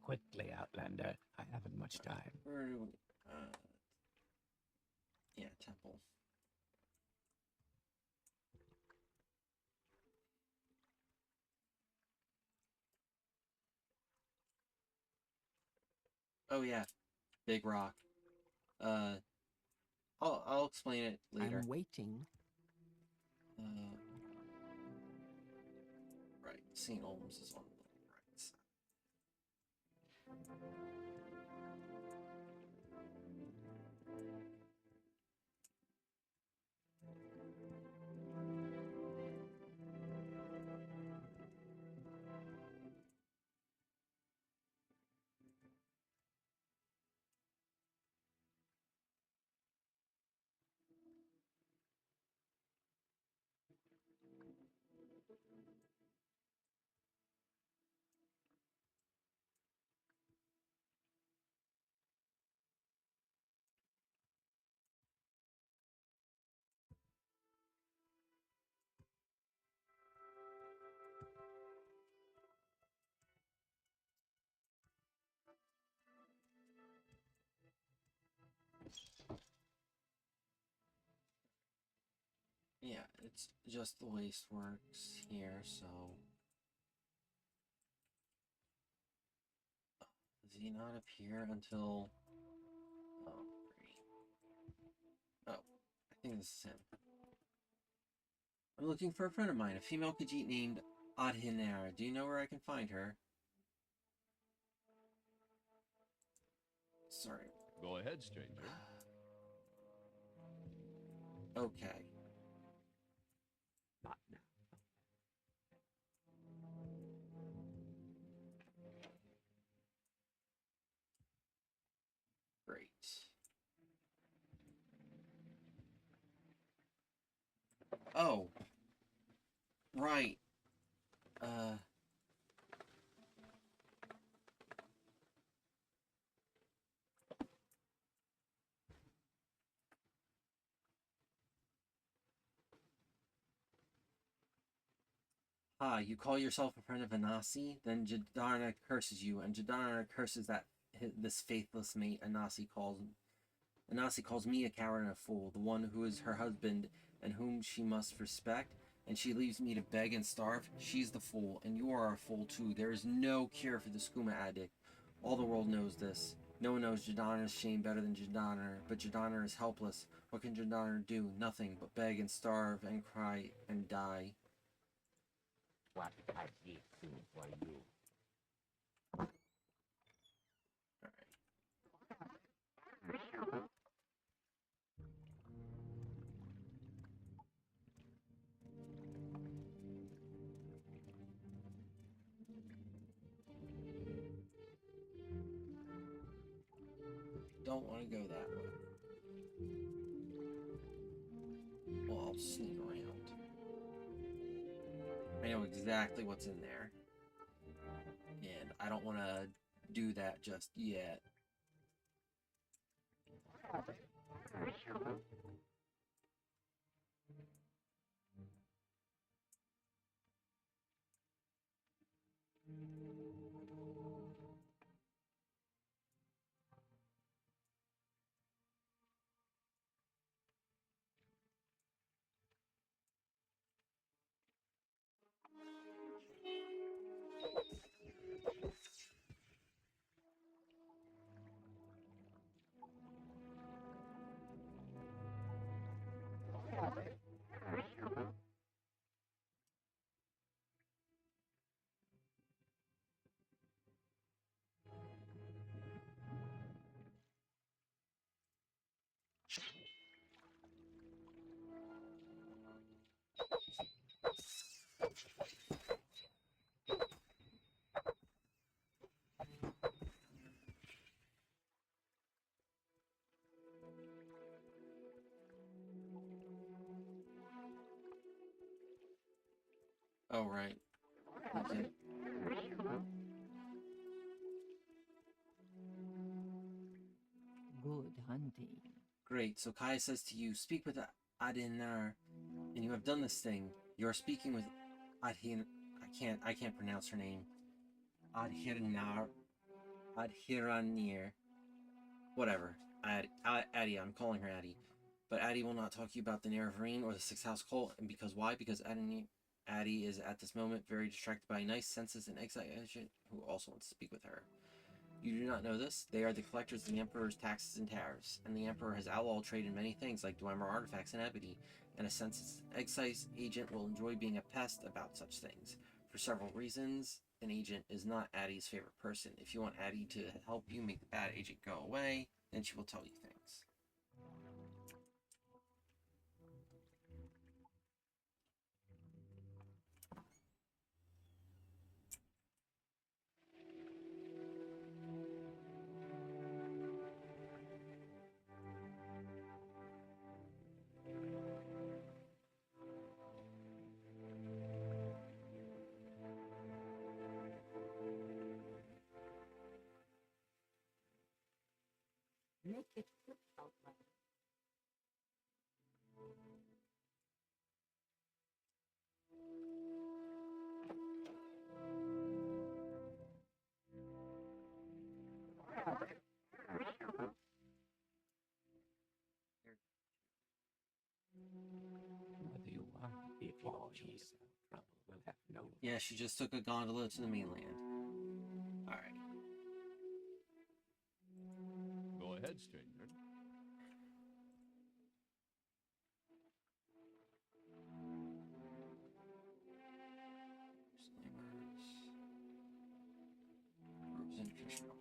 Quickly, Outlander. I haven't much time. Where do we, yeah, temple. Oh yeah, Big Rock. I'll explain it later. I'm waiting. Right, St. Olms is on the right side. Yeah, it's just the waste works here, so. Is he not up here until. Oh, great. Oh, I think this is him. I'm looking for a friend of mine, a female Khajiit named Adhinara. Do you know where I can find her? Sorry. Go ahead, stranger. Okay. Not now. Great. Oh. Right. You call yourself a friend of Anasi? Then Jadarna curses you, and Jadarna curses this faithless mate Anasi calls me a coward and a fool, the one who is her husband and whom she must respect, and she leaves me to beg and starve. She's the fool, and you are a fool too. There is no cure for the skooma addict. All the world knows this. No one knows Jadana's shame better than Jadana, but Jadana is helpless. What can Jadana do? Nothing but beg and starve and cry and die. What I did do for you. Don't want to go that way. Well, I'll sneak around. I know exactly what's in there. And I don't want to do that just yet. Oh, right. Okay. Good hunting. Great. So Kaya says to you, speak with Adinar, and you have done this thing. You are speaking with Adhin. I can't pronounce her name. Adhirnar. Adhiranir. Whatever. Addie. I'm calling her Addie. But Addie will not talk to you about the Nerevarine or the Sixth House cult. And because why? Because Addie is at this moment very distracted by a nice census and exile agent who also wants to speak with her. You do not know this? They are the collectors of the Emperor's taxes and tariffs, and the Emperor has outlawed trade in many things like Dwemer artifacts and ebony, and a census excise agent will enjoy being a pest about such things. For several reasons, an agent is not Addie's favorite person. If you want Addie to help you make the bad agent go away, then she will tell you things. Make it quick, Outlander. What do you want? If your ears trouble will have no. Yeah, she just took a gondola to the mainland. Alright. Go ahead, stranger. Groups and constructors.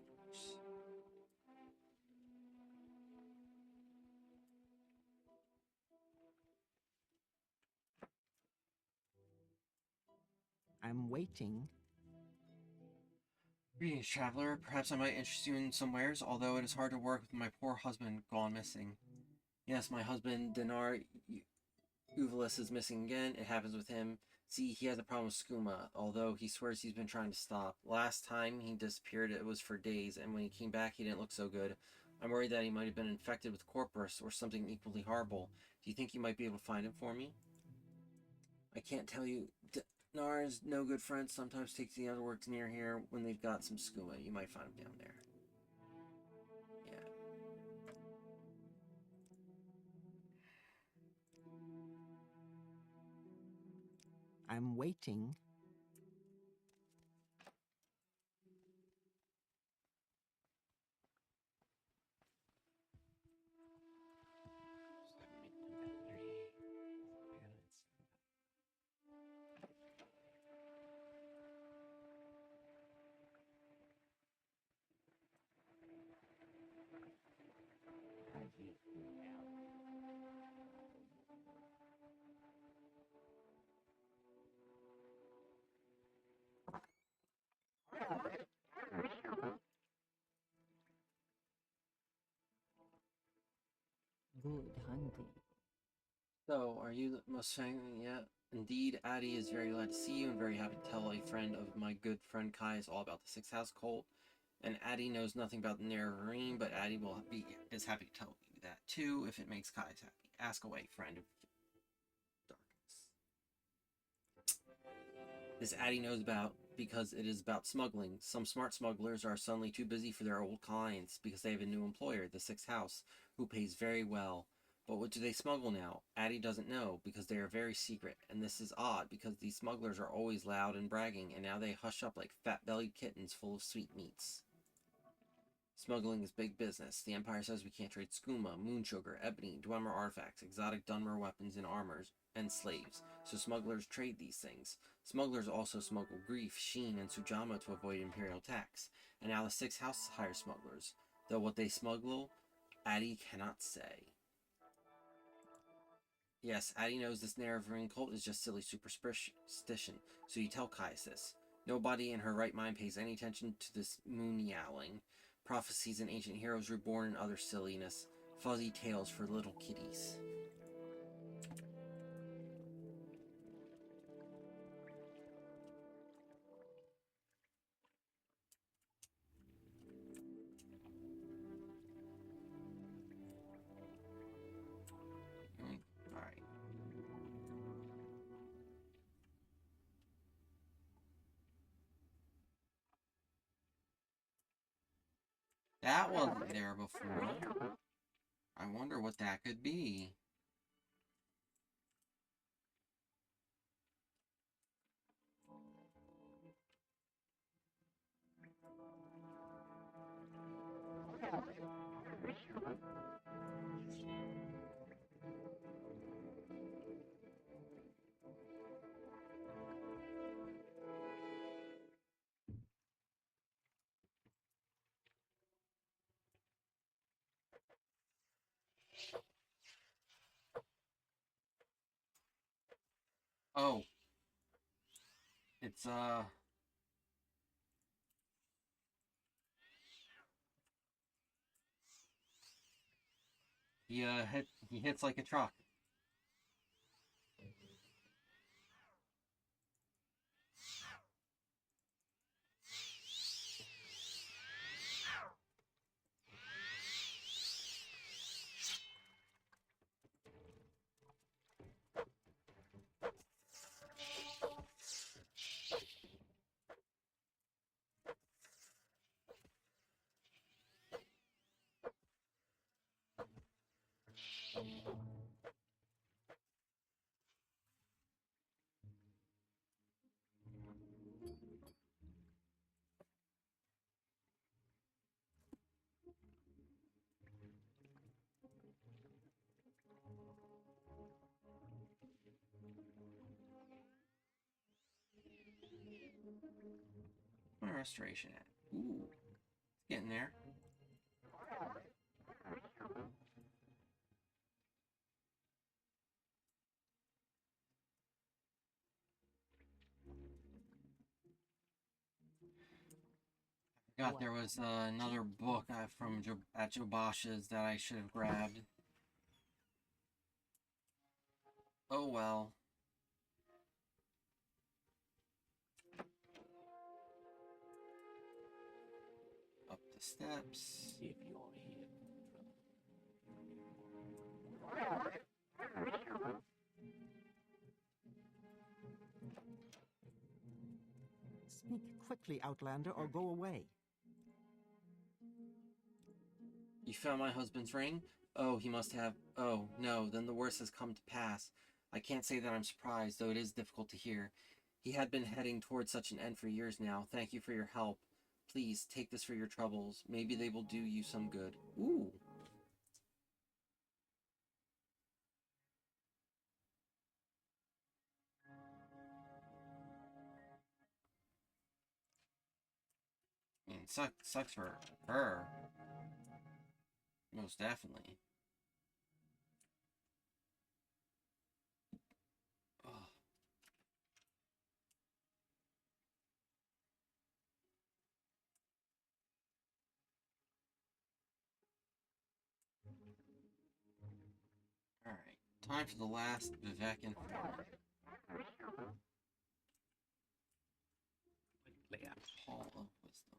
I'm waiting. Greetings, traveler. Perhaps I might interest you in some wares, although it is hard to work with my poor husband gone missing. Yes, my husband, Dinar Uvalis, is missing again. It happens with him. See, he has a problem with skooma, although he swears he's been trying to stop. Last time he disappeared, it was for days, and when he came back, he didn't look so good. I'm worried that he might have been infected with Corpus or something equally horrible. Do you think you might be able to find him for me? I can't tell you. Nars, no good friends, sometimes takes the other works near here when they've got some skooma. You might find him down there. Yeah. I'm waiting. Good hunting. So, are you the most sanguine yet? Indeed, Addie is very glad to see you and very happy to tell a friend of my good friend Kai all about the Sixth House cult. And Addie knows nothing about the Nerevarine, but Addie is happy to tell you that too if it makes Kai happy. Ask away, friend of darkness. This Addie knows about because it is about smuggling. Some smart smugglers are suddenly too busy for their old clients because they have a new employer, the Sixth House, who pays very well. But what do they smuggle now? Addie doesn't know, because they are very secret, and this is odd, because these smugglers are always loud and bragging, and now they hush up like fat-bellied kittens full of sweetmeats. Smuggling is big business. The Empire says we can't trade skooma, moon sugar, ebony, Dwemer artifacts, exotic Dunmer weapons and armors, and slaves, so smugglers trade these things. Smugglers also smuggle Grief, Sheen, and Sujama to avoid Imperial tax, and now the Sixth House hires smugglers, though what they smuggle, Addie cannot say. Yes, Addie knows this Nerevarine cult is just silly superstition, so you tell Caius this. Nobody in her right mind pays any attention to this moon yowling. Prophecies and ancient heroes reborn and other silliness. Fuzzy tales for little kiddies. Alright. That wasn't there before. I wonder what that could be. Oh. It's, he hits like a truck. My restoration at? Ooh, it's getting there. I forgot there was another book from at Jobash's that I should have grabbed. Oh well. Up the steps. If you're here for trouble. Speak quickly, Outlander, or go away. You found my husband's ring? Oh, he must have. Oh, no, then the worst has come to pass. I can't say that I'm surprised, though it is difficult to hear. He had been heading towards such an end for years now. Thank you for your help. Please, take this for your troubles. Maybe they will do you some good. Ooh. I mean, sucks for her. Most definitely. Ugh. Time for the last Vivek and Quickly out. Hall of Wisdom.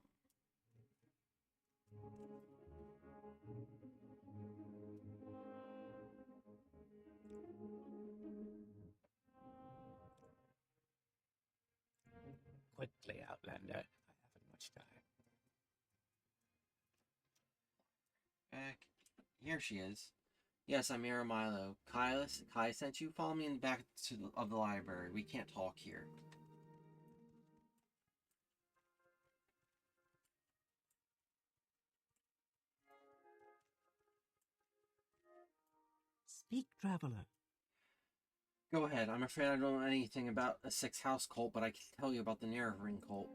Quickly, Outlander. I haven't much time. Back. Here she is. Yes, I'm Mira Milo. Kai sent you? Follow me in the back of the library. We can't talk here. Speak, traveler. Go ahead. I'm afraid I don't know anything about a sixth house cult, but I can tell you about the Nerevarine cult.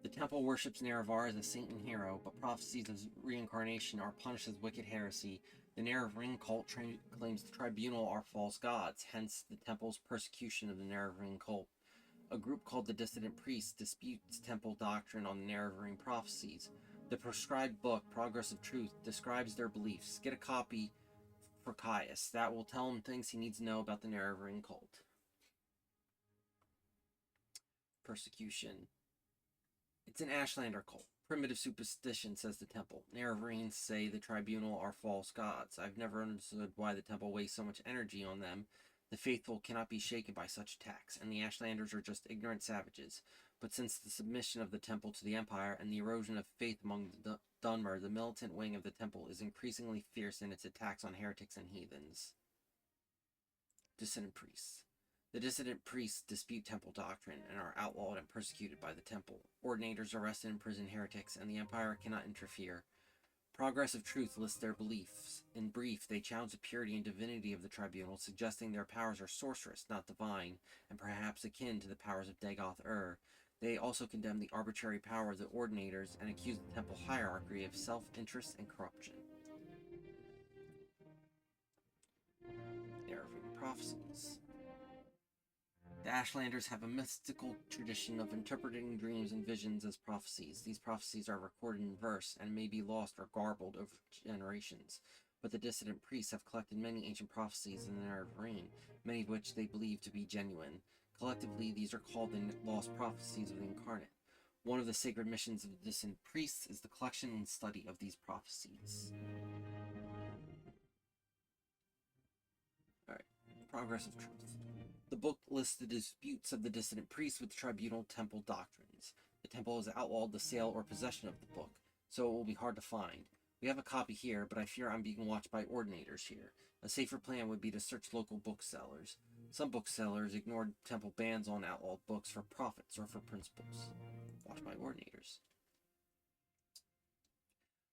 The temple worships Nerevar as a saint and hero, but prophecies of reincarnation are punished as wicked heresy. The Nerevarine cult claims the tribunal are false gods, hence the temple's persecution of the Nerevarine cult. A group called the Dissident Priests disputes temple doctrine on the Nerevarine prophecies. The proscribed book, Progress of Truth, describes their beliefs. Get a copy for Caius. That will tell him things he needs to know about the Nerevarine cult. Persecution. It's an Ashlander cult. Primitive superstition, says the temple. Nerevarines say the tribunal are false gods. I've never understood why the temple wastes so much energy on them. The faithful cannot be shaken by such attacks, and the Ashlanders are just ignorant savages. But since the submission of the temple to the Empire and the erosion of faith among the Dunmer, the militant wing of the temple is increasingly fierce in its attacks on heretics and heathens. Dissident priests. The dissident priests dispute temple doctrine and are outlawed and persecuted by the temple. Ordinators arrest and imprison heretics, and the Empire cannot interfere. Progress of Truth lists their beliefs. In brief, they challenge the purity and divinity of the tribunal, suggesting their powers are sorcerous, not divine, and perhaps akin to the powers of Dagoth-Ur. They also condemn the arbitrary power of the Ordinators and accuse the temple hierarchy of self-interest and corruption. Nerevarine prophecies. The Ashlanders have a mystical tradition of interpreting dreams and visions as prophecies. These prophecies are recorded in verse and may be lost or garbled over generations. But the dissident priests have collected many ancient prophecies in the Nerevarine, many of which they believe to be genuine. Collectively, these are called the lost prophecies of the incarnate. One of the sacred missions of the dissident priests is the collection and study of these prophecies. Alright, Progress of Truth. The book lists the disputes of the dissident priests with tribunal temple doctrines. The temple has outlawed the sale or possession of the book, so it will be hard to find. We have a copy here, but I fear I'm being watched by ordinators here. A safer plan would be to search local booksellers. Some booksellers ignored temple bans on outlawed books for profits or for principles. Watched by ordinators.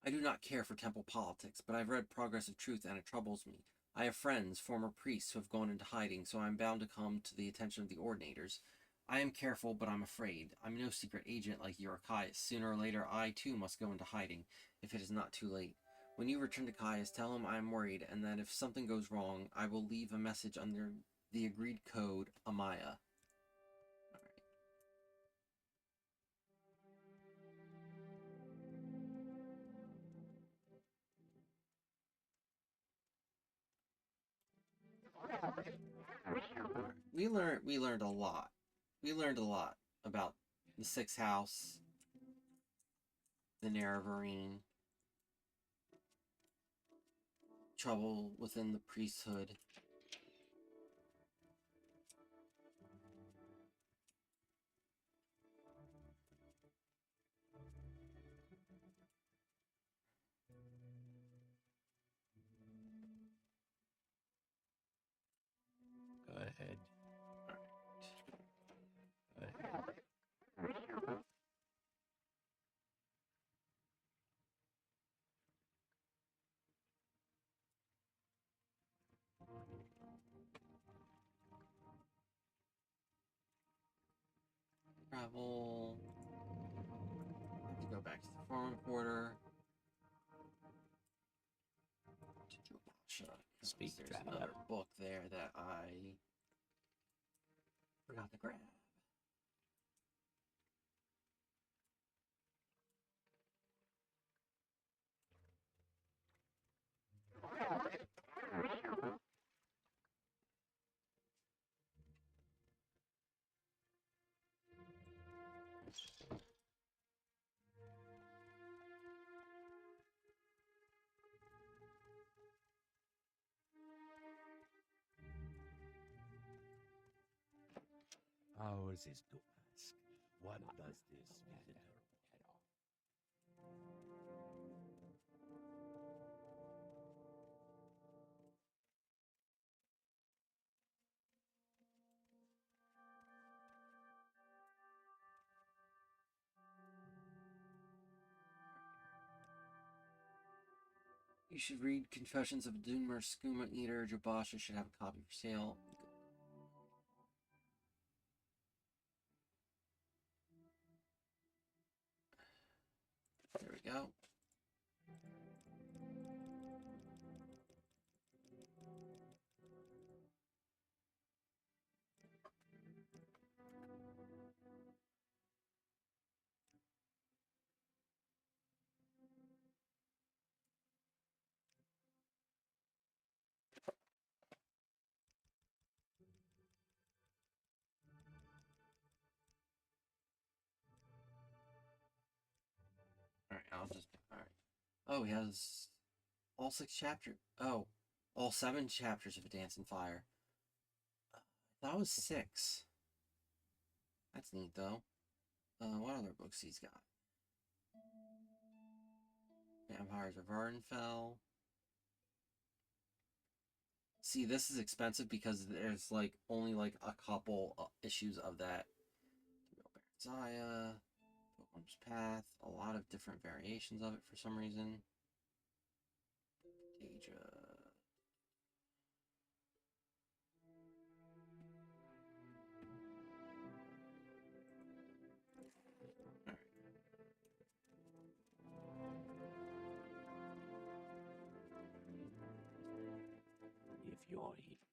I do not care for temple politics, but I've read Progress of Truth and it troubles me. I have friends, former priests, who have gone into hiding, so I am bound to come to the attention of the ordinators. I am careful, but I'm afraid. I'm no secret agent like Caius. Sooner or later, I too must go into hiding, if it is not too late. When you return to Caius, tell him I am worried, and that if something goes wrong, I will leave a message under the agreed code, Amaya. We learned a lot. We learned a lot about the Sixth House, the Nerevarine, trouble within the priesthood. Go ahead. Travel. To go back to the farm quarter. To Jobasha. Speak, There's traveler. another book there that I forgot to grab. Ours is to ask, what does this visitor Head off. You should read Confessions of a Dunmer Skooma Eater. Jabasha should have a copy for sale. There we go. Alright, I'll just. Alright. Oh, he has all 6 chapters. Oh, all 7 chapters of A Dance in Fire. That was 6. That's neat, though. What other books he's got? Vampires of Ardenfell. See, this is expensive because there's like only like a couple issues of that. Zaya, Pilgrim's Path, a lot of different variations of it for some reason. Deja. if you're here?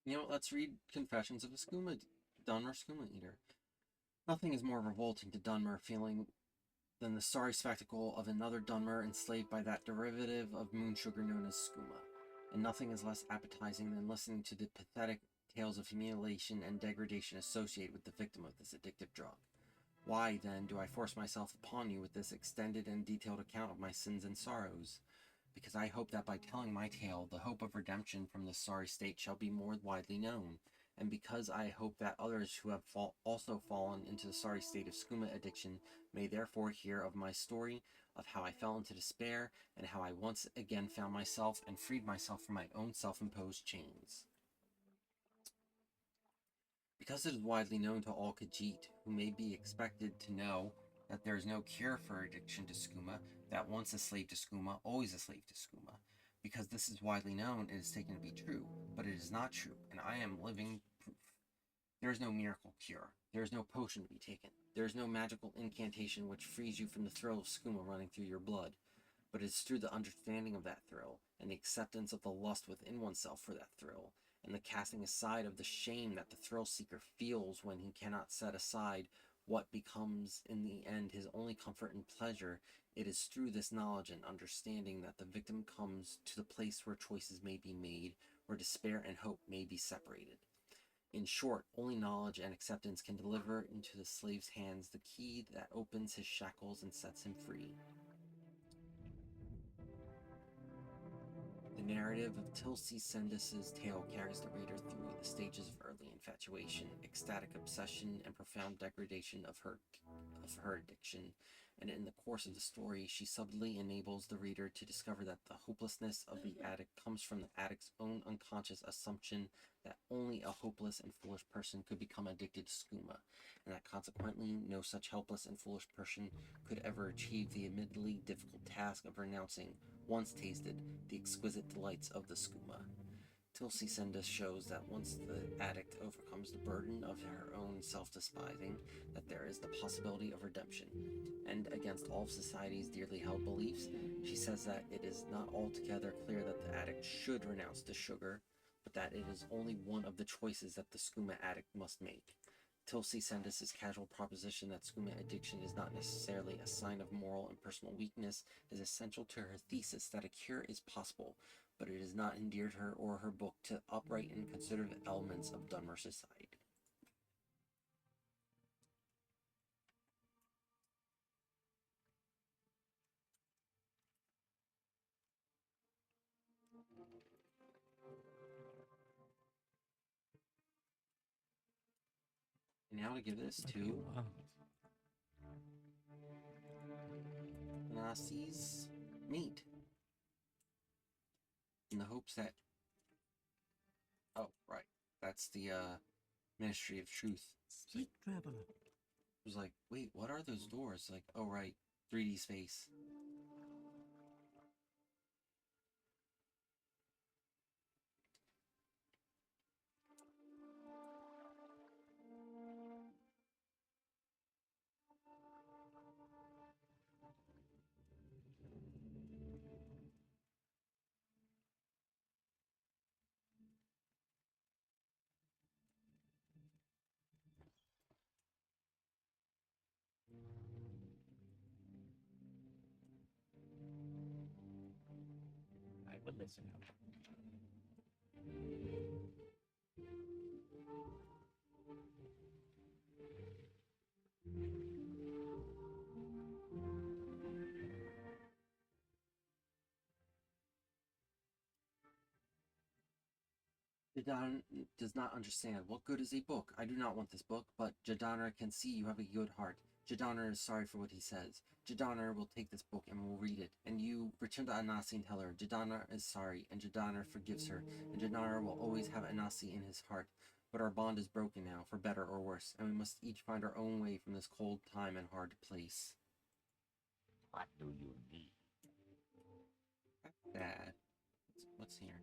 You know, let's read Confessions of a Dunmer Skooma Eater. Nothing is more revolting to Dunmer feeling than the sorry spectacle of another Dunmer enslaved by that derivative of moon sugar known as skooma. And nothing is less appetizing than listening to the pathetic tales of humiliation and degradation associated with the victim of this addictive drug. Why, then, do I force myself upon you with this extended and detailed account of my sins and sorrows? Because I hope that by telling my tale, the hope of redemption from this sorry state shall be more widely known, and because I hope that others who have also fallen into the sorry state of skooma addiction may therefore hear of my story, of how I fell into despair, and how I once again found myself and freed myself from my own self-imposed chains. Because it is widely known to all Khajiit, who may be expected to know that there is no cure for addiction to skooma, that once a slave to skooma, always a slave to skooma. Because this is widely known, it is taken to be true, but it is not true, and I am living proof. There is no miracle cure. There is no potion to be taken. There is no magical incantation which frees you from the thrill of skooma running through your blood. But it is through the understanding of that thrill, and the acceptance of the lust within oneself for that thrill, and the casting aside of the shame that the thrill seeker feels when he cannot set aside what becomes in the end his only comfort and pleasure. It is through this knowledge and understanding that the victim comes to the place where choices may be made, where despair and hope may be separated. In short, only knowledge and acceptance can deliver into the slave's hands the key that opens his shackles and sets him free. The narrative of Tilsi Sendis's tale carries the reader through the stages of early infatuation, ecstatic obsession, and profound degradation of her addiction, and in the course of the story, she subtly enables the reader to discover that the hopelessness of the addict comes from the addict's own unconscious assumption that only a hopeless and foolish person could become addicted to skooma, and that consequently no such helpless and foolish person could ever achieve the admittedly difficult task of renouncing, once tasted, the exquisite delights of the skooma. Tilsi Senda shows that once the addict overcomes the burden of her own self-despising, that there is the possibility of redemption. And against all of society's dearly held beliefs, she says that it is not altogether clear that the addict should renounce the sugar, but that it is only one of the choices that the skooma addict must make. Tilsi Sendis' casual proposition that skooma addiction is not necessarily a sign of moral and personal weakness is essential to her thesis that a cure is possible, but it has not endeared her or her book to upright and considerate elements of Dunmer society. And now to give this What do you to want? Nasi's mate, in the hopes that, oh right, that's the Ministry of Truth. Speak, traveler. It was like, wait, what are those doors? Like, oh right, 3D space. I will listen out. Jadon does not understand. What good is a book? I do not want this book, but Jadonner can see you have a good heart. Jadonner is sorry for what he says. Jadonner will take this book and will read it. And you return to Anasi and tell her Jadonner is sorry, and Jadonner forgives her, and Jadonner will always have Anasi in his heart. But our bond is broken now, for better or worse, and we must each find our own way from this cold time and hard place. What do you need? Bad. What's here?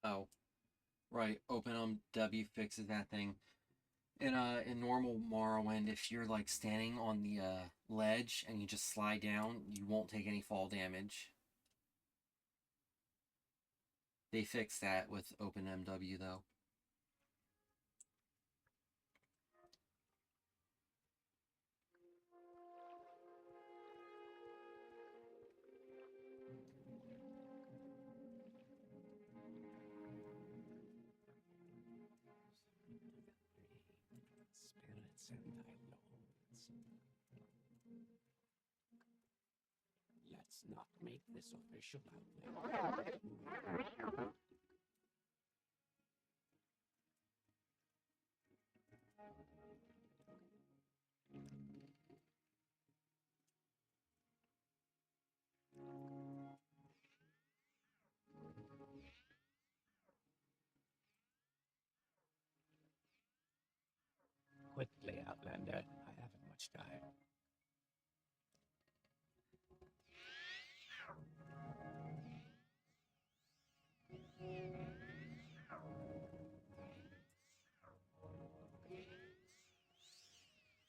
Oh, right. W fixes that thing. In normal Morrowind, if you're like standing on the ledge and you just slide down, you won't take any fall damage. They fixed that with OpenMW though. Spirits and thy lords. Let's not make this official out there. Quickly, Outlander. I haven't much time.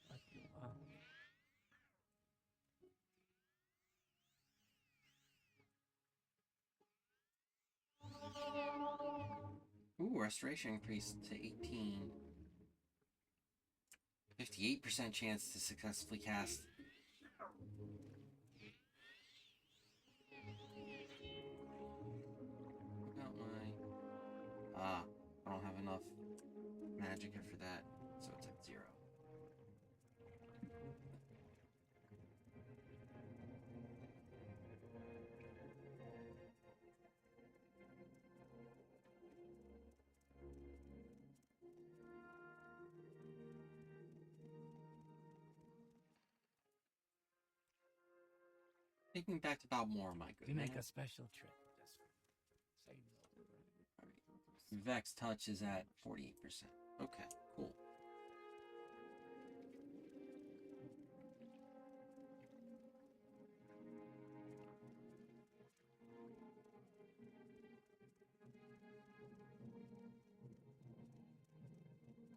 What do you want? Ooh, restoration increased to 18. 58% chance to successfully cast. Got my... I don't have enough magic for that, so it's at 0. Take me back to Balmora, my good We make man. a special trip just for you. Say no. Your Vex touch is at 48%. Okay, cool.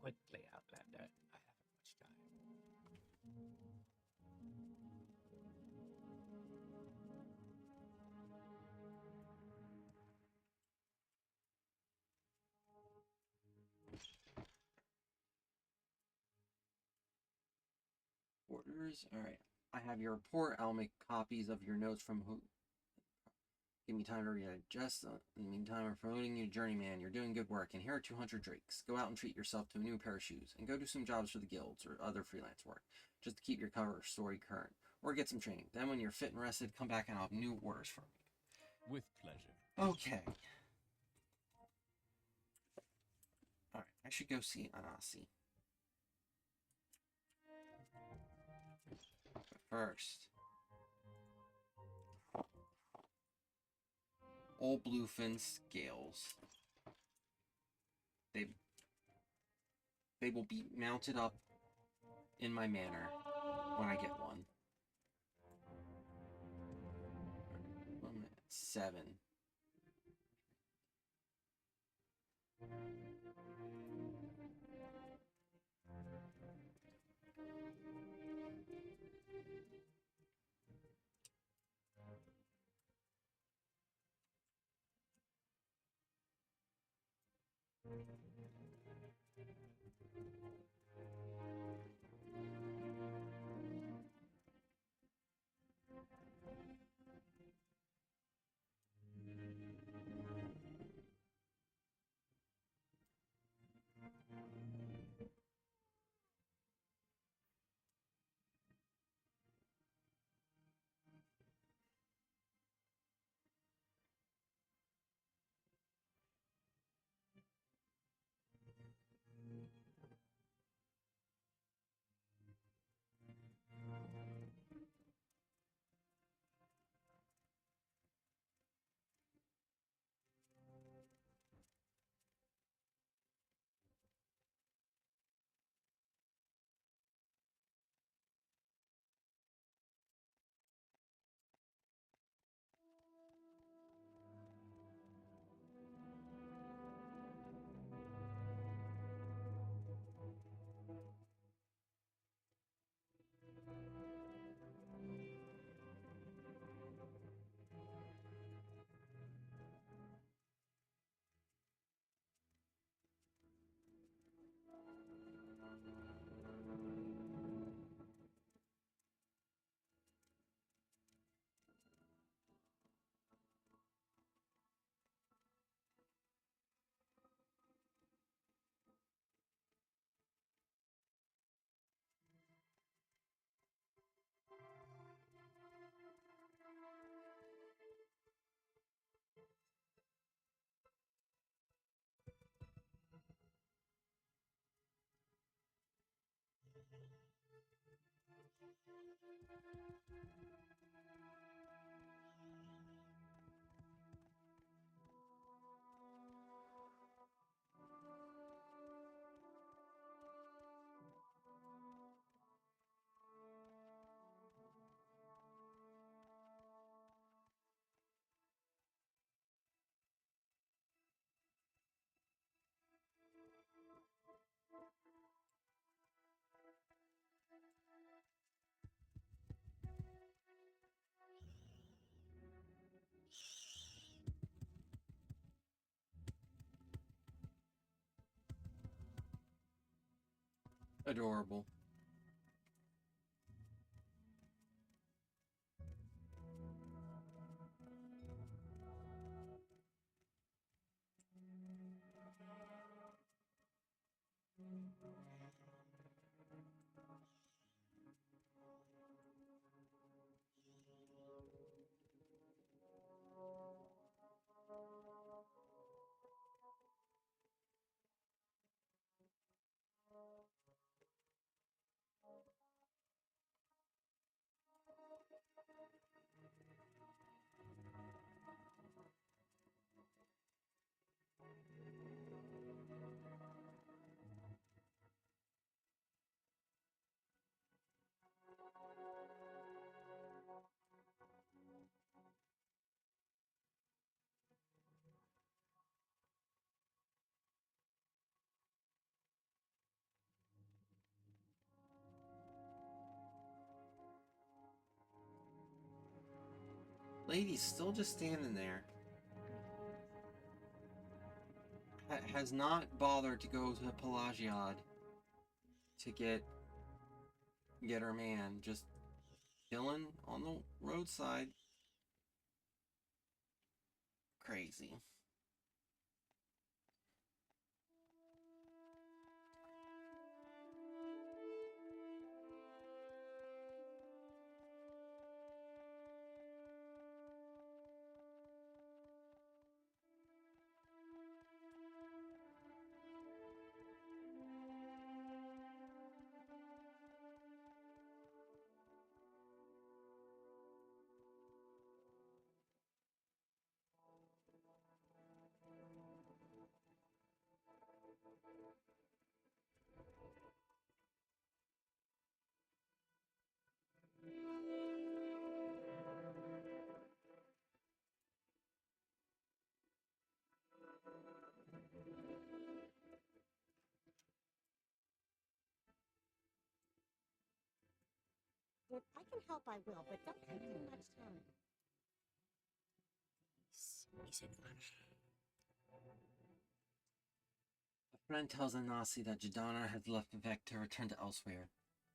Quickly, Outlander. I haven't much time. Orders. All right. I have your report. I'll make copies of your notes from who. Give me time to readjust. In the meantime, I'm promoting you to journeyman. You're doing good work, and here are 200 drakes. Go out and treat yourself to a new pair of shoes, and go do some jobs for the guilds or other freelance work, just to keep your cover story current, or get some training. Then, when you're fit and rested, come back and I'll have new orders for you. With pleasure. Okay. All right. I should go see Anasi. But first, old bluefin scales. They will be mounted up in my manor when I get one. I'm at 7. Adorable. Lady's still just standing there. Has not bothered to go to Pelagiad to get her man. Just chilling on the roadside. Crazy. If I can help, I will, but don't take too much time. This is an honor. A friend tells Anasi that Jadana has left Vivek to return to elsewhere.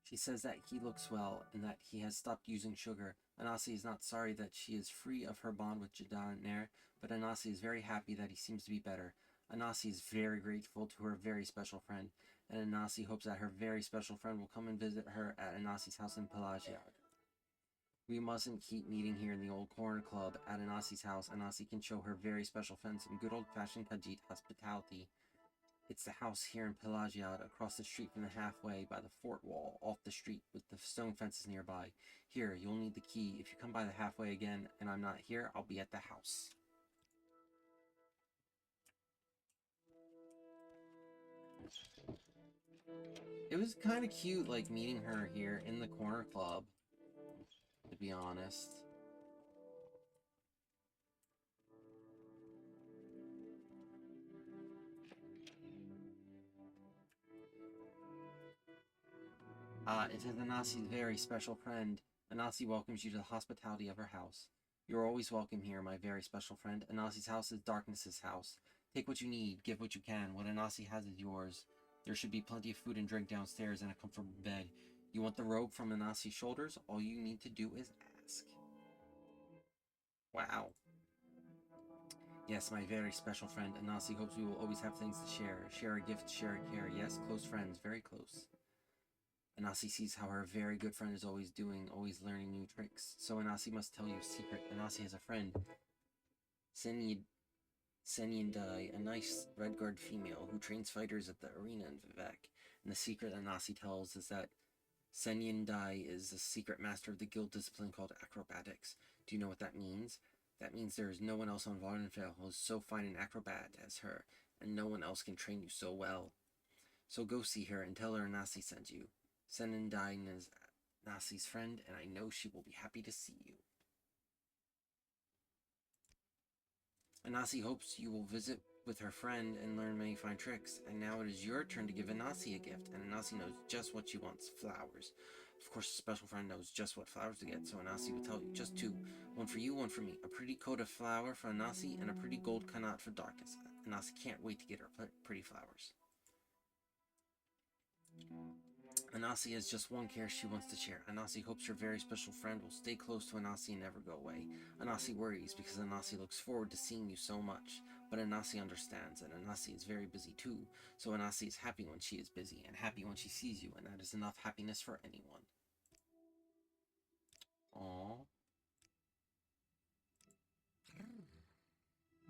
She says that he looks well and that he has stopped using sugar. Anasi is not sorry that she is free of her bond with Jadana, but Anasi is very happy that he seems to be better. Anasi is very grateful to her very special friend, and Anasi hopes that her very special friend will come and visit her at Anasi's house in Pelagiad. We mustn't keep meeting here in the old corner club at Anasi's house. Anasi can show her very special friend some good old-fashioned Khajiit hospitality. It's the house here in Pelagiad, across the street from the halfway by the fort wall, off the street with the stone fences nearby. Here, you'll need the key. If you come by the halfway again and I'm not here, I'll be at the house. It was kind of cute, like, meeting her here in the corner club, to be honest. It is Anasi's very special friend. Anasi welcomes you to the hospitality of her house. You're always welcome here, my very special friend. Anasi's house is Darkness's house. Take what you need, give what you can. What Anasi has is yours. There should be plenty of food and drink downstairs and a comfortable bed. You want the robe from Anasi's shoulders? All you need to do is ask. Wow. Yes, my very special friend. Anasi hopes we will always have things to share. Share a gift, share a care. Yes, close friends, very close. Anasi sees how her very good friend is always doing, always learning new tricks. So Anasi must tell you a secret. Anasi has a friend, Senyandai, a nice red-guard female who trains fighters at the arena in Vivek. And the secret Anasi tells is that Senyandai is a secret master of the guild discipline called acrobatics. Do you know what that means? That means there is no one else on Vardenfell who is so fine an acrobat as her, and no one else can train you so well. So go see her and tell her Anasi sent you. Senyandai is Nasi's friend, and I know she will be happy to see you. Anasi hopes you will visit with her friend and learn many fine tricks, and now it is your turn to give Anasi a gift, and Anasi knows just what she wants, flowers. Of course, the special friend knows just what flowers to get, so Anasi will tell you, just two. One for you, one for me. A pretty coat of flower for Anasi, and a pretty gold kanat for Darkness. Anasi can't wait to get her pretty flowers. Anasi has just one care she wants to share. Anasi hopes her very special friend will stay close to Anasi and never go away. Anasi worries because Anasi looks forward to seeing you so much. But Anasi understands, and Anasi is very busy too. So Anasi is happy when she is busy, and happy when she sees you, and that is enough happiness for anyone. Aww.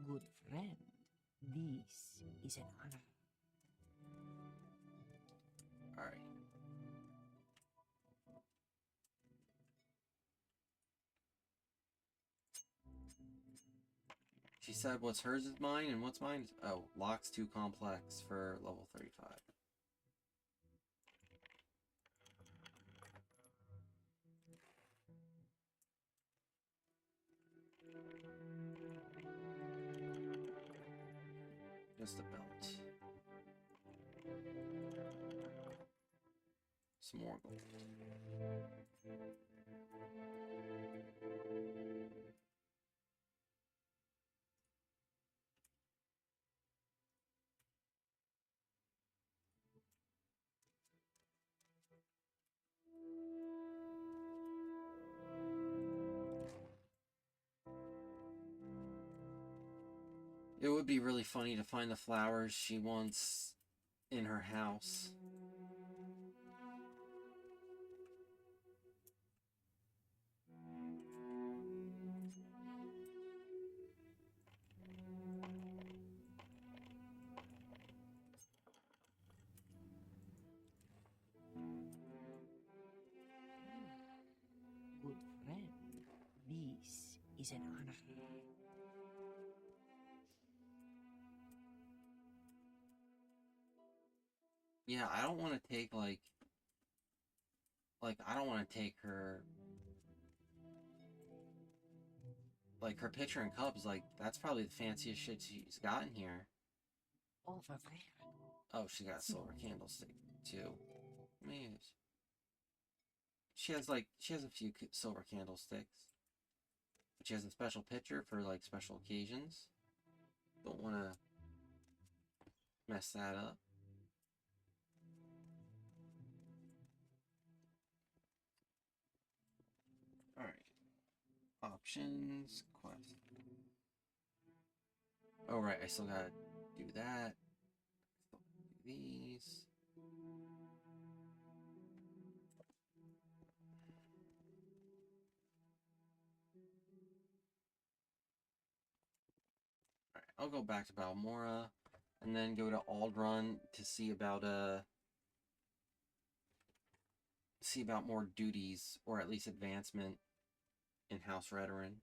Good friend, this is an honor. Alright. She said what's hers is mine, and what's mine is... Oh, lock's too complex for level 35. Just a belt. Some more gold. It would be really funny to find the flowers she wants in her house. Good friend, this is an honor. Yeah, I don't want to take like I don't want to take her like her picture in cups. Like that's probably the fanciest shit she's gotten here. Over there. Oh, she got a silver candlestick too. Man, she has a few silver candlesticks. But she has a special picture for like special occasions. Don't want to mess that up. All right. Options, quest. Oh right, I still gotta do that. Still do these. Alright, I'll go back to Balmora and then go to Aldrun to see about more duties or at least advancement in House Redoran.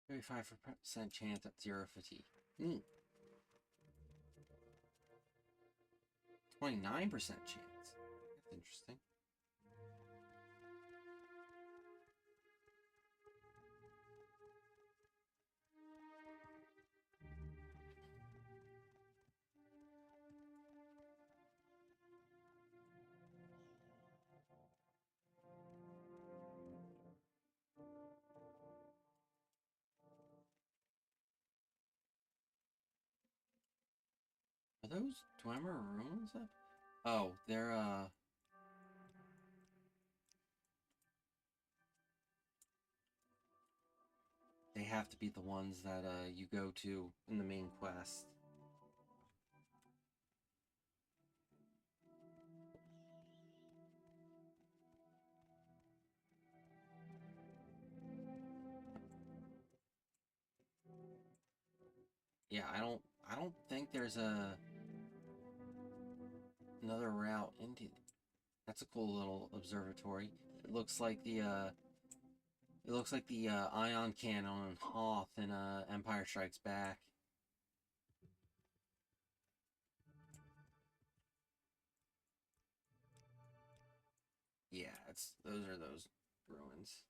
%5% chance at 0 fatigue. 29% chance. That's interesting. Are those Dwemer ruins up? Oh, they're they have to be the ones that you go to in the main quest. Yeah, I don't think there's another route into. That's a cool little observatory. It looks like the ion cannon on Hoth in Empire Strikes Back. Yeah, those are those ruins.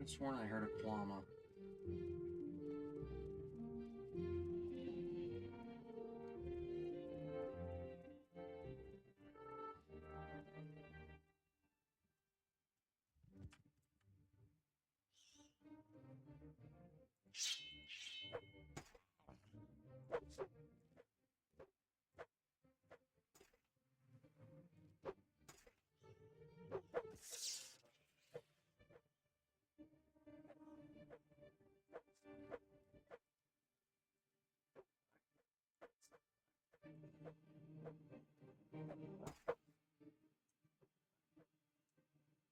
I sworn I heard a llama.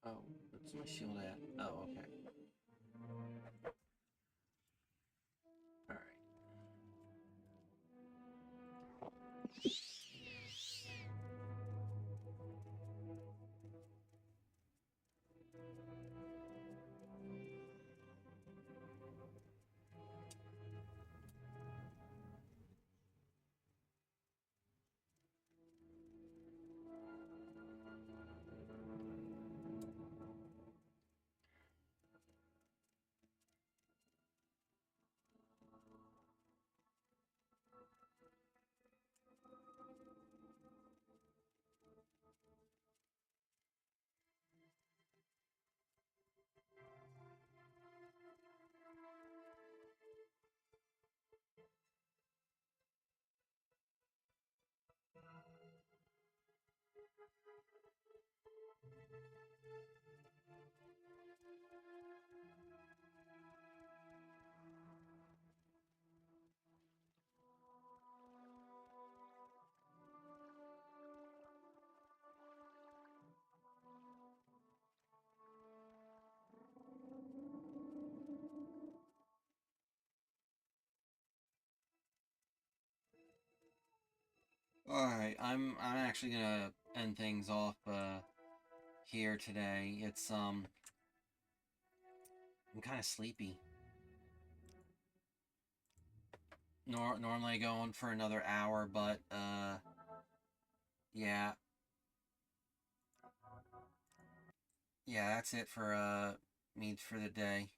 Oh, what's my shield at? Oh, okay. Alright. Alright, I'm actually gonna end things off here today. It's I'm kind of sleepy. Normally going for another hour, but yeah. Yeah, that's it for me for the day.